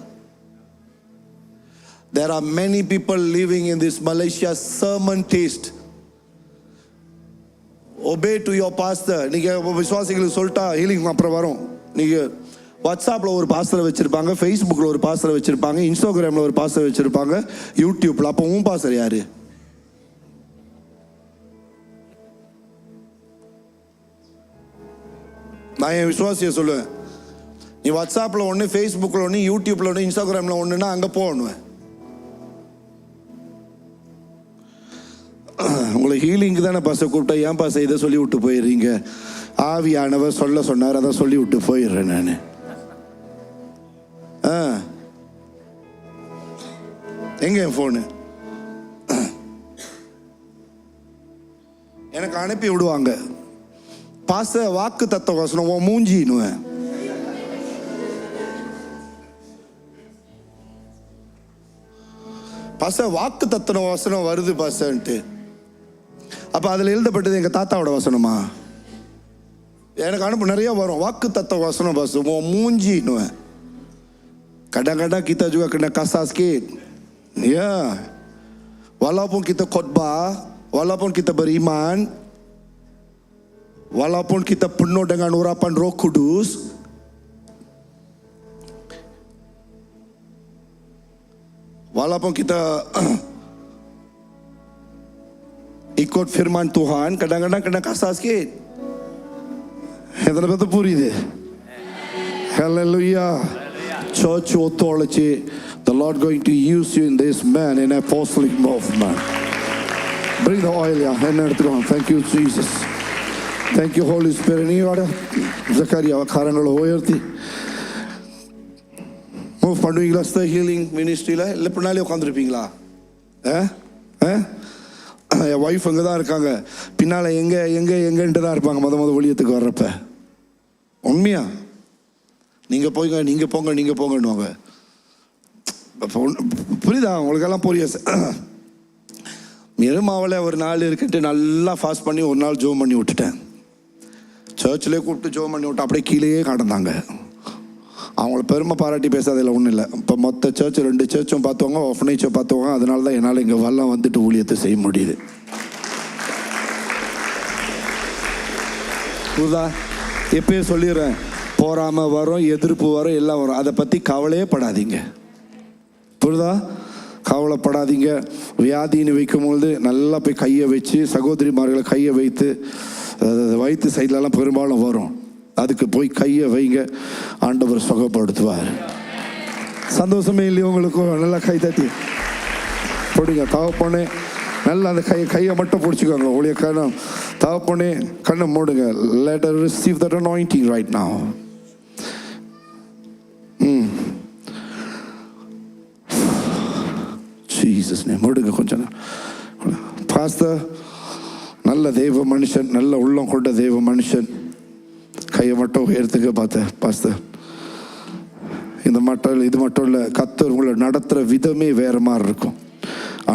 There are many people living in this Malaysia sermon taste. Obey to your pastor. நீங்க விசுவாசிகளுக்கு சொல்லிட்டா ஹீலிங் அப்புறம் வரும். நீங்க வாட்ஸ்அப்ல ஒரு பாஸ்டரை வச்சிருப்பாங்க, ஃபேஸ்புக்ல ஒரு பாஸ்டரை வச்சிருப்பாங்க, இன்ஸ்டாகிராம்ல ஒரு பாஸ்டரை வச்சிருப்பாங்க, யூடியூப்ல. அப்போ உன் பாஸ்டர் யாரு? நான் என் விசுவாசியை சொல்லுவேன், நீ வாட்ஸ்அப்ல ஒன்று, ஃபேஸ்புக்கில் ஒன்று, யூடியூப்ல ஒன்று, இன்ஸ்டாகிராமில் ஒன்றுனா அங்கே போகணுவேன். உங்களை ஹீலிங்க்கு தானே பாச கூப்பிட்டா, ஏன் பாச இதை சொல்லி விட்டு போயிடுறீங்க? ஆவியானவர் சொல்ல சொன்னார், அதை சொல்லி விட்டு போயிடுறேன் நான். எங்க என் ஃபோனு? எனக்கு அனுப்பி விடுவாங்க, பாச வாக்கு தத்துவ வசனம் உன் மூஞ்சின்னுவேன். பாச வாக்கு தத்துவ வசனம் வருது பாசன்ட்டு. அப்ப அதுல எழுதப்பட்டது எங்க தாத்தாவோட வசனமா? எனக்கு அனுப்பு நிறைய வரும் வாக்கு தத்துவ வசனம் பாச உன் மூஞ்சின்னுவேன். kadang-kadang kita juga kena kasar sikit. Ya, walaupun kita khotbah, walaupun kita beriman, walaupun kita penuh dengan urapan Roh Kudus, walaupun kita ikut firman Tuhan, kadang-kadang kena kasar sikit. Betul-betul புரியுது. Hallelujah. Church authority, the Lord going to use you in this man in apostolic movement. Bring the oil, yeah. Thank you, Jesus. Thank you, Holy Spirit. நீயோட Zakariya கரங்களை உயர்த்தி move பண்ணுவீங்களா? Healing மினிஸ்ட்ரியில் இல்லை பின்னாலே உட்காந்துருப்பீங்களா? என் wife அங்கே தான் இருக்காங்க, பின்னால் எங்கன்ட்டு தான் இருப்பாங்க முத ஊழியத்துக்கு வர்றப்ப. உண்மையா? நீங்கள் போங்கன்னுவாங்க. புரியுதா உங்களுக்கெல்லாம்? புரியுது. எருமாவில் ஒரு நாள் இருக்கிட்டு நல்லா ஃபாஸ்ட் பண்ணி ஒரு நாள் ஜோம் பண்ணி விட்டுட்டேன். சர்ச்சிலே கூப்பிட்டு ஜோம் பண்ணி விட்டு அப்படியே கீழேயே கடந்தாங்க. அவங்கள பெருமை பாராட்டி பேசாதில்ல, ஒன்றும் இல்லை. இப்போ மொத்த சர்ச் 2 சர்ச்சும் பார்த்தவங்க, ஒஃபனேஜை பார்த்தவங்க. அதனால தான் என்னால் இங்கே வரலாம் வந்துட்டு ஊழியத்தை செய்ய முடியுது. புரியுதா? எப்பயே சொல்லிடுறேன், போராமல் வரும், எதிர்ப்பு வரும், எல்லாம் வரும். அதை பற்றி கவலையே படாதீங்க. புரியுதா? கவலைப்படாதீங்க. வியாதின்னு வைக்கும்பொழுது நல்லா போய் கையை வச்சு, சகோதரிமார்களை கையை வைத்து, வயிற்று சைட்லலாம் பெரும்பாலும் வரும், அதுக்கு போய் கையை வைங்க, ஆண்டவர் சுகப்படுத்துவார். சந்தோஷமே இல்லையோ உங்களுக்கு? நல்லா கை தட்டி போடுங்க. தகப்பனே நல்லா அந்த கையை மட்டும் பிடிச்சிக்கோங்க. ஒளிய கண்ணம் தகப்பனே கண்ணை மூடுங்க. Let us receive that anointing right now. Jesus name. மூடுங்க கொஞ்சம். பாஸ்டர் நல்ல தேவ மனுஷன், நல்ல உள்ளம் கொண்ட தேவ மனுஷன், கையை மட்டும் உயர்த்துக்க பார்த்தேன் பாஸ்டர். இது மட்டும் இல்லை, கர்த்தர் உங்களை நடத்துகிற விதமே வேற மாதிரி இருக்கும்.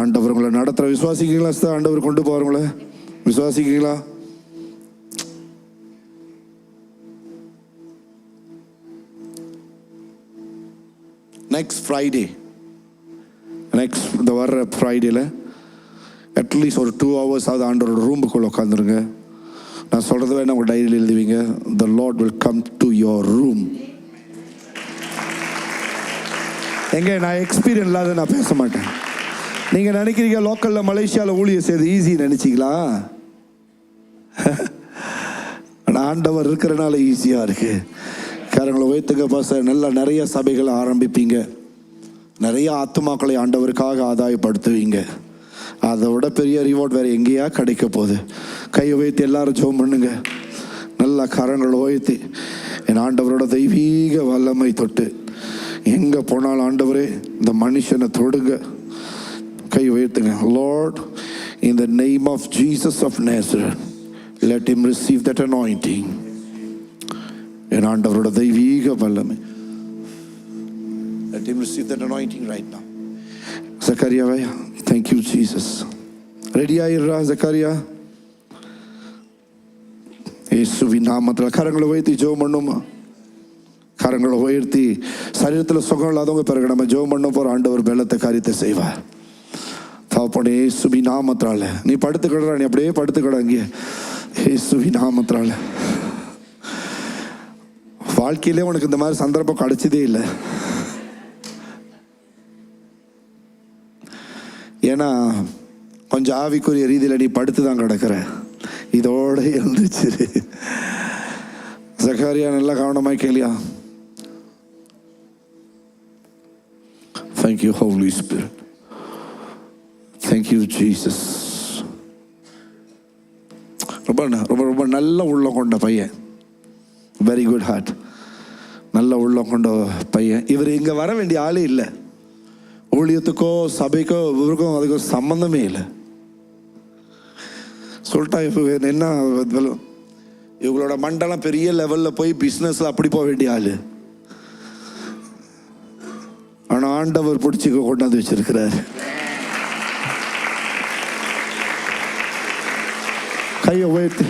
ஆண்டவர் உங்களை நடத்துகிற விசுவாசிக்கிறீங்களா? ஆண்டவர் கொண்டு போகிறவங்கள விசுவாசிக்கிறீங்களா? நெக்ஸ்ட் ஃப்ரைடே, இந்த வர்ற ஃப்ரைடேல அட்லீஸ்ட் ஒரு 2 hours ஆகுது ஆண்டவரோட ரூமுக்குள்ளே உட்காந்துருங்க. நான் சொல்கிறது வேணா உங்கள் டைரியில் எழுதுவீங்க. The Lord will come to your room. எங்கே நான் எக்ஸ்பீரியன்ஸ் இல்லாத நான் பேச மாட்டேன். நீங்கள் நினைக்கிறீங்க லோக்கலில் மலேசியாவில் ஊழியர் செய்து ஈஸி நினச்சிங்களா? ஆனால் ஆண்டவர் இருக்கிறனால ஈஸியாக இருக்குது. காரங்களை உயர்த்துக்க பாச நல்லா நிறைய சபைகளை ஆரம்பிப்பீங்க, நிறைய ஆத்துமாக்களை ஆண்டவருக்காக ஆதாயப்படுத்துவீங்க. அதை விட பெரிய ரிவார்ட் வேறு எங்கேயா கிடைக்க போகுது. கையை வைத்து எல்லாரும் ஜெபம் பண்ணுங்க. நல்லா கரங்களை உயர்த்தி என் ஆண்டவரோட தெய்வீக வல்லமை தொட்டு எங்கே போனாலும் ஆண்டவரே இந்த மனுஷனை தொடுங்க. கை உயர்த்துங்க. Lord, in the name of Jesus of Nazareth, let him receive that anointing. என் ஆண்டவரோட தெய்வீக வல்லமை Let him receive that anointing right now. Zakaria, thank you, Jesus. Ready ஆயிடுறா Zakariya? இயேசுவின் நாமத்தில் கரங்களை உயர்த்தி ஜெபம் பண்ணுமா? கரங்களை உயர்த்தி சரீரத்தில் சுகம் இல்லாதவங்க பிறகு நம்ம ஜெபம் பண்ண போகிற ஆண்டவர் பலத்த காரியத்தை செய்வார். தாப்பனே இயேசுவின் நாமத்தால நீ படுத்துக்கிடறா, நீ அப்படியே படுத்துக்கிட அங்கே. இயேசுவின் நாமத்தால வாழ்க்கையிலே உனக்கு இந்த மாதிரி சந்தர்ப்பம் கிடைச்சதே இல்லை. ஏன்னா கொஞ்சம் ஆவிக்குரிய ரீதியில் நீ படுத்து தான் கிடக்கிற. இதோட எழுந்துச்சு. ஜக்கரியா நல்லா கவனமாக கேளியா? Thank you, Holy Spirit. Thank you, Jesus. ரொம்ப ரொம்ப ரொம்ப நல்ல உள்ளம் கொண்ட பையன். Very good heart. நல்ல உள்ளம் கொண்ட பையன். இவர் இங்கே வர வேண்டிய ஆளே இல்லை. ஊழியத்துக்கோ சபைக்கோ இவருக்கும் அதுக்கும் சம்பந்தமே இல்லை. சொல்லிட்டா இப்போ என்ன இவங்களோட மண்டலம் பெரிய லெவலில் போய் பிஸ்னஸில் அப்படி போக வேண்டிய ஆள். ஆனால் ஆண்டவர் பிடிச்சிக்க கொண்டாந்து வச்சிருக்கிறார். கையை உயர்த்தி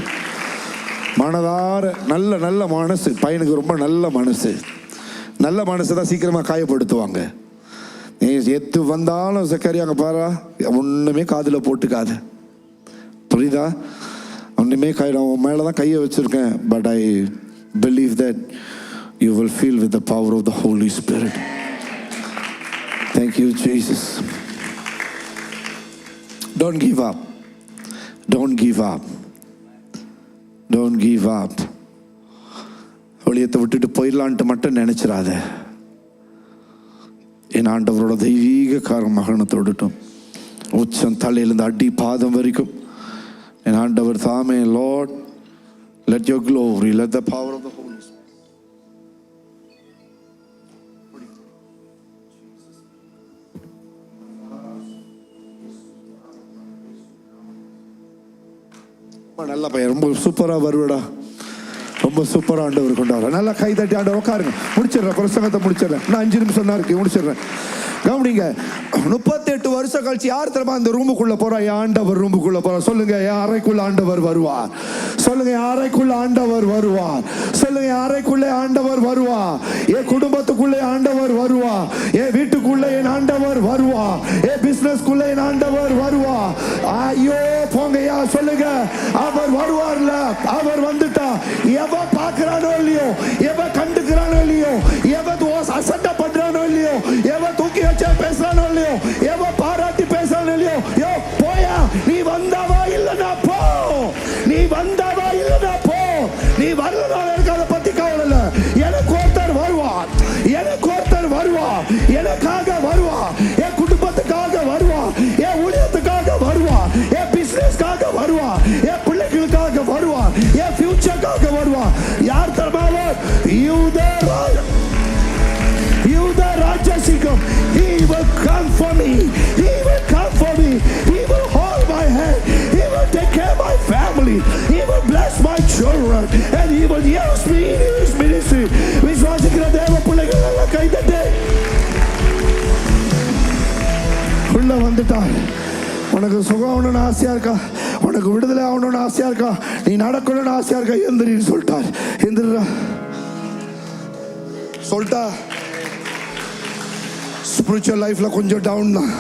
மனதார நல்ல நல்ல மனசு. பையனுக்கு ரொம்ப நல்ல மனசு. நல்ல மனசு தான் சீக்கிரமாக காயப்படுத்துவாங்க. நீ எத்து வந்தாலும் சக்கரி அங்கே பாரா ஒன்றுமே காதில் போட்டுக்காது. புரியுதா? ஒன்றுமே உன் மேலே தான் கையை வச்சுருக்கேன். But I believe that you will feel with the power of the Holy Spirit. Thank you, Jesus. Don't give up. Don't give up. Don't give up. ஒளியத்தை விட்டுட்டு போயிடலான்ட்டு மட்டும் நினைச்சிடாத. என் ஆண்டவரோட தெய்வீக காரம் மகனை தொடட்டும். உச்சம் தலையிலிருந்து அடி பாதம் வரைக்கும் என் ஆண்டவர் தாமே. Lord, let your glory, let the power of the Holy Spirit. நல்ல பையன், ரொம்ப சூப்பரா வருவடா. ரொம்ப சூப்பரா ஆண்டவர் கொண்டாடுற. நல்லா கை தட்டி ஆண்டவர் உட்காருங்க. முடிச்சிடுறேன், பிரசங்கத்தை முடிச்சிடுறேன். நான் 5 நிமிஷம் தான் இருக்கு, முடிச்சிடுறேன். கவனிங்க. 38 வருஷம் கழிச்சு யார் தெரியுமா அந்த ரூமுக்குள்ள போறா? ஆண்டவர் ரூமுக்குள்ள போறா. சொல்லுங்க, என் அறைக்குள்ள ஆண்டவர் வருவார். சொல்லுங்க, என் அறைக்குள்ள ஆண்டவர் வருவார். சொல்லுங்க, என் அறைக்குள்ளே ஆண்டவர் வருவார். என் குடும்பத்துக்குள்ளே ஆண்டவர் வருவார். என் வீட்டுக்குள்ளே என் ஆண்டவர் வருவார். என் பிசினஸ்க்குள்ளே என் ஆண்டவர் வருவார். ஐயோ போங்கய்யா, சொல்லுங்க, அவர் வருவார்ல. அவர் வந்துட்டா எவ பாக்குறானோ இல்லையோ, எவ கண்டுக்கிறானோ இல்லையோ, எவ அசட்டை பண்றானோ இல்லையோ, எவ தூக்கி வச்ச பேசுறானோ இல்லையோ, எவ பாராட்டி பேசுறானோ இல்லையோ, யோ போயா, நீ வந்தாவா இல்லனா போ. நீ வந்தாவா இல்லனா போ. நீ வரலனால எனக்கு அதை பத்தி கவலை இல்லை. எனக்கு ஒருத்தர் வருவார். எனக்கு ஒருத்தர் வருவார். எனக்காக வருவார். என் குடும்பத்துக்காக வருவார். என் ஊழியத்துக்காக வருவார். என் பிசினஸ்க்காக வருவார். என் பிள்ளைகளுக்காக வருவார். என் ஃபியூச்சருக்காக வருவார். யார் தரமாவர்? யூதா Rajasingham. He will come for me. He will come for me. He will hold my hand. He will take care of my family. He will bless my children. And he will use me in his ministry. விசுவாசிக்கிற தேவ பிள்ளைகள் எல்லாம் கை தட்டு. உள்ள வந்துட்டார். உனக்கு சுகம் ஆகணும்னு ஆசையா இருக்கா? உனக்கு விடுதலை ஆகணும்னு ஆசையா இருக்கா? நீ நடக்கணும்னு ஆசையா இருக்கா? எந்திரின்னு சொல்லிட்டார். எந்திரா சொல்லிட்டா. ஸ்பிரிச்சுவல் லைஃப்ல கொஞ்சம் டவுன் தான்.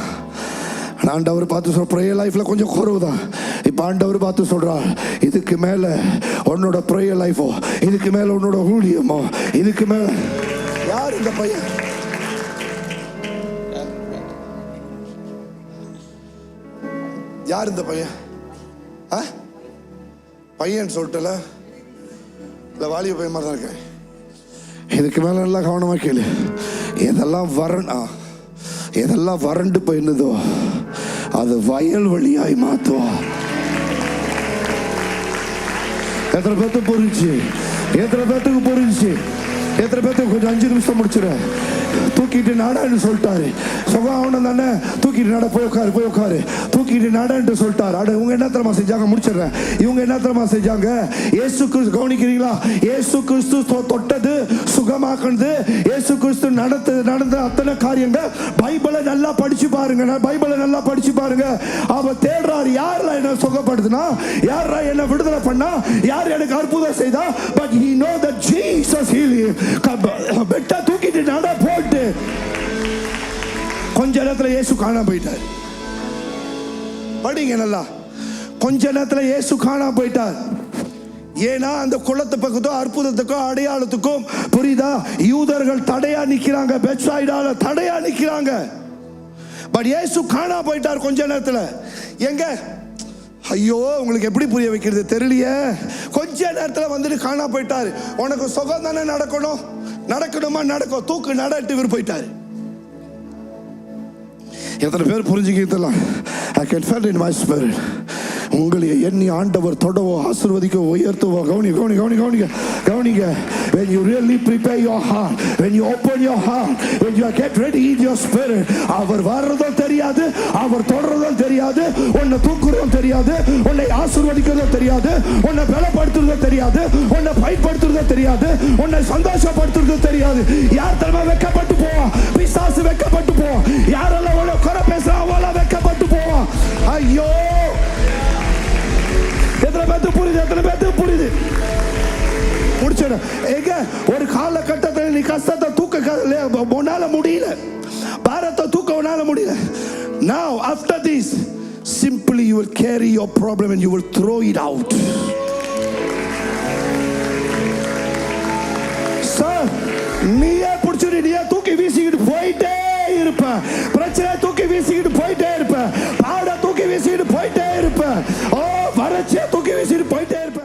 ஆண்டவர் பார்த்து சொல்ற ப்ரேயர் லைஃப்ல கொஞ்சம் குறைவுதான். இப்ப ஆண்டவர் பார்த்து சொல்றார், இதுக்கு மேல உன்னோட ப்ரேயர் லைஃபோ, இதுக்கு மேல உன்னோட ஊழியமோ, இதுக்கு மேல. யார் இந்த பையன்? யார் இந்த பையன்? பையன் சொல்லிட்டல, இல்லை வாலிப பையன் மாதிரி தான் இருக்கேன். இதுக்கு மேல நல்லா கவனமா கேளு. எதெல்லாம் வறண்டு போயிருந்ததோ அது வயல் வழியாய் மாத்துவா. எத்தனை பேர்த்துக்கு புரிஞ்சு? எத்தனை பேர்த்துக்கு புரிஞ்சு? எத்தனை பேர்த்துக்கு கொஞ்சம் 5 நிமிஷம் முடிச்சிட. தூக்கிட்டு நடன்னு சொல்லிட்டாரு. சுகம் ஆகணும் தானே, தூக்கிட்டு நட, போய் உட்காரு, தூக்கிட்டு நடன்னு சொல்லிட்டாரு. அட இவங்க என்ன தெரியுமா செஞ்சாங்க, முடிச்சிடுறேன். இவங்க என்ன தெரியுமா செஞ்சாங்க, இயேசு கிறிஸ்து, கவனிக்கிறீங்களா, இயேசு கிறிஸ்து தொட்டது, சுகமாக்குனது, இயேசு கிறிஸ்து நடந்த அத்தனை காரியங்கள் பைபிளை நல்லா படிச்சு பாருங்க. பைபிளை நல்லா படிச்சு பாருங்க. அவ தேடுறாரு, யாரெல்லாம் என்ன சுகப்படுத்தினா, யாரா என்ன விடுதலை பண்ணா, யார் எனக்கு அற்புதம் செய்தா. But he know that Jesus healed him. பெட்ட தூக்கிட்டு நட போட்டு கொஞ்ச நேரத்துல இயேசு காணாம போயிட்டார். படிங்க நல்லா. கொஞ்ச நேரத்துல இயேசு காணாம போயிட்டார். ஏன்னா அந்த குளத்து பக்கத்தோ அற்புதத்துக்கும் அடையாளத்துக்கும், புரியுதா, யூதர்கள் தடையா நிக்கிறாங்க, பெத்சாயிடால தடையா நிக்கிறாங்க. பட் இயேசு காணா போயிட்டார் கொஞ்ச நேரத்துல. எங்க, ஐயோ உங்களுக்கு எப்படி புரிய வைக்கிறது தெரியலையே. கொஞ்ச நேரத்துல வந்துட்டு காணா போயிட்டாரு. உனக்கு சுகம் தானே நடக்கணும், நடக்கணுமா நடக்கும், தூக்கு நடட்டு இவர் போயிட்டாரு. எத்தனை பேர் புரிஞ்சுக்கலாம்? I can feel in my spirit. உங்களை எண்ணி ஆண்டவர் தொடவோ, ஆசீர்வதிக்கோ, உயர்த்துவோ. கவனிங்க. When you really prepare your heart, when you open your heart, when you get ready in your spirit, அவர் வர்றதும் தெரியாது, அவர் தொடர்றதும் தெரியாது, உன்னை தூக்குறதும் தெரியாது, உன்னை ஆசீர்வதிக்கிறதும் தெரியாது, உன்னை பலப்படுத்துறதும் தெரியாது, உன்னை பயன்படுத்துறதும் தெரியாது, உன்னை சந்தோஷப்படுத்துறதும் தெரியாது. யார் தலைமை வெக்கப்பட்டு போவான், பிசாசு வெக்கப்பட்டு போவான். யாரெல்லாம் உன்னை குறை பேசுறா அவெல்லாம் வெக்கப்பட்டு போவான். ஐயோ, எத்தனை பேருக்கு புரியுது? முடிச்சிட. எங்க ஒரு காலகட்டத்தில் நீ கஷ்டத்தை தூக்க உன்னால முடியல, பாரத்தை தூக்க உன்னால முடியல. Now after this, simply you will carry your problem and you will throw it out. Sir, நீயே பிடிச்சிரு, நீயே தூக்கி வீசிக்கிட்டு போயிட்டே இருப்ப, பிரச்சனை தூக்கி வீசிக்கிட்டு போயிட்டே இருப்ப, பாட தூக்கி வீசிக்கிட்டு போயிட்டே இருப்ப, வறட்சியை தூக்கி வீசிட்டு போயிட்டே இருப்ப.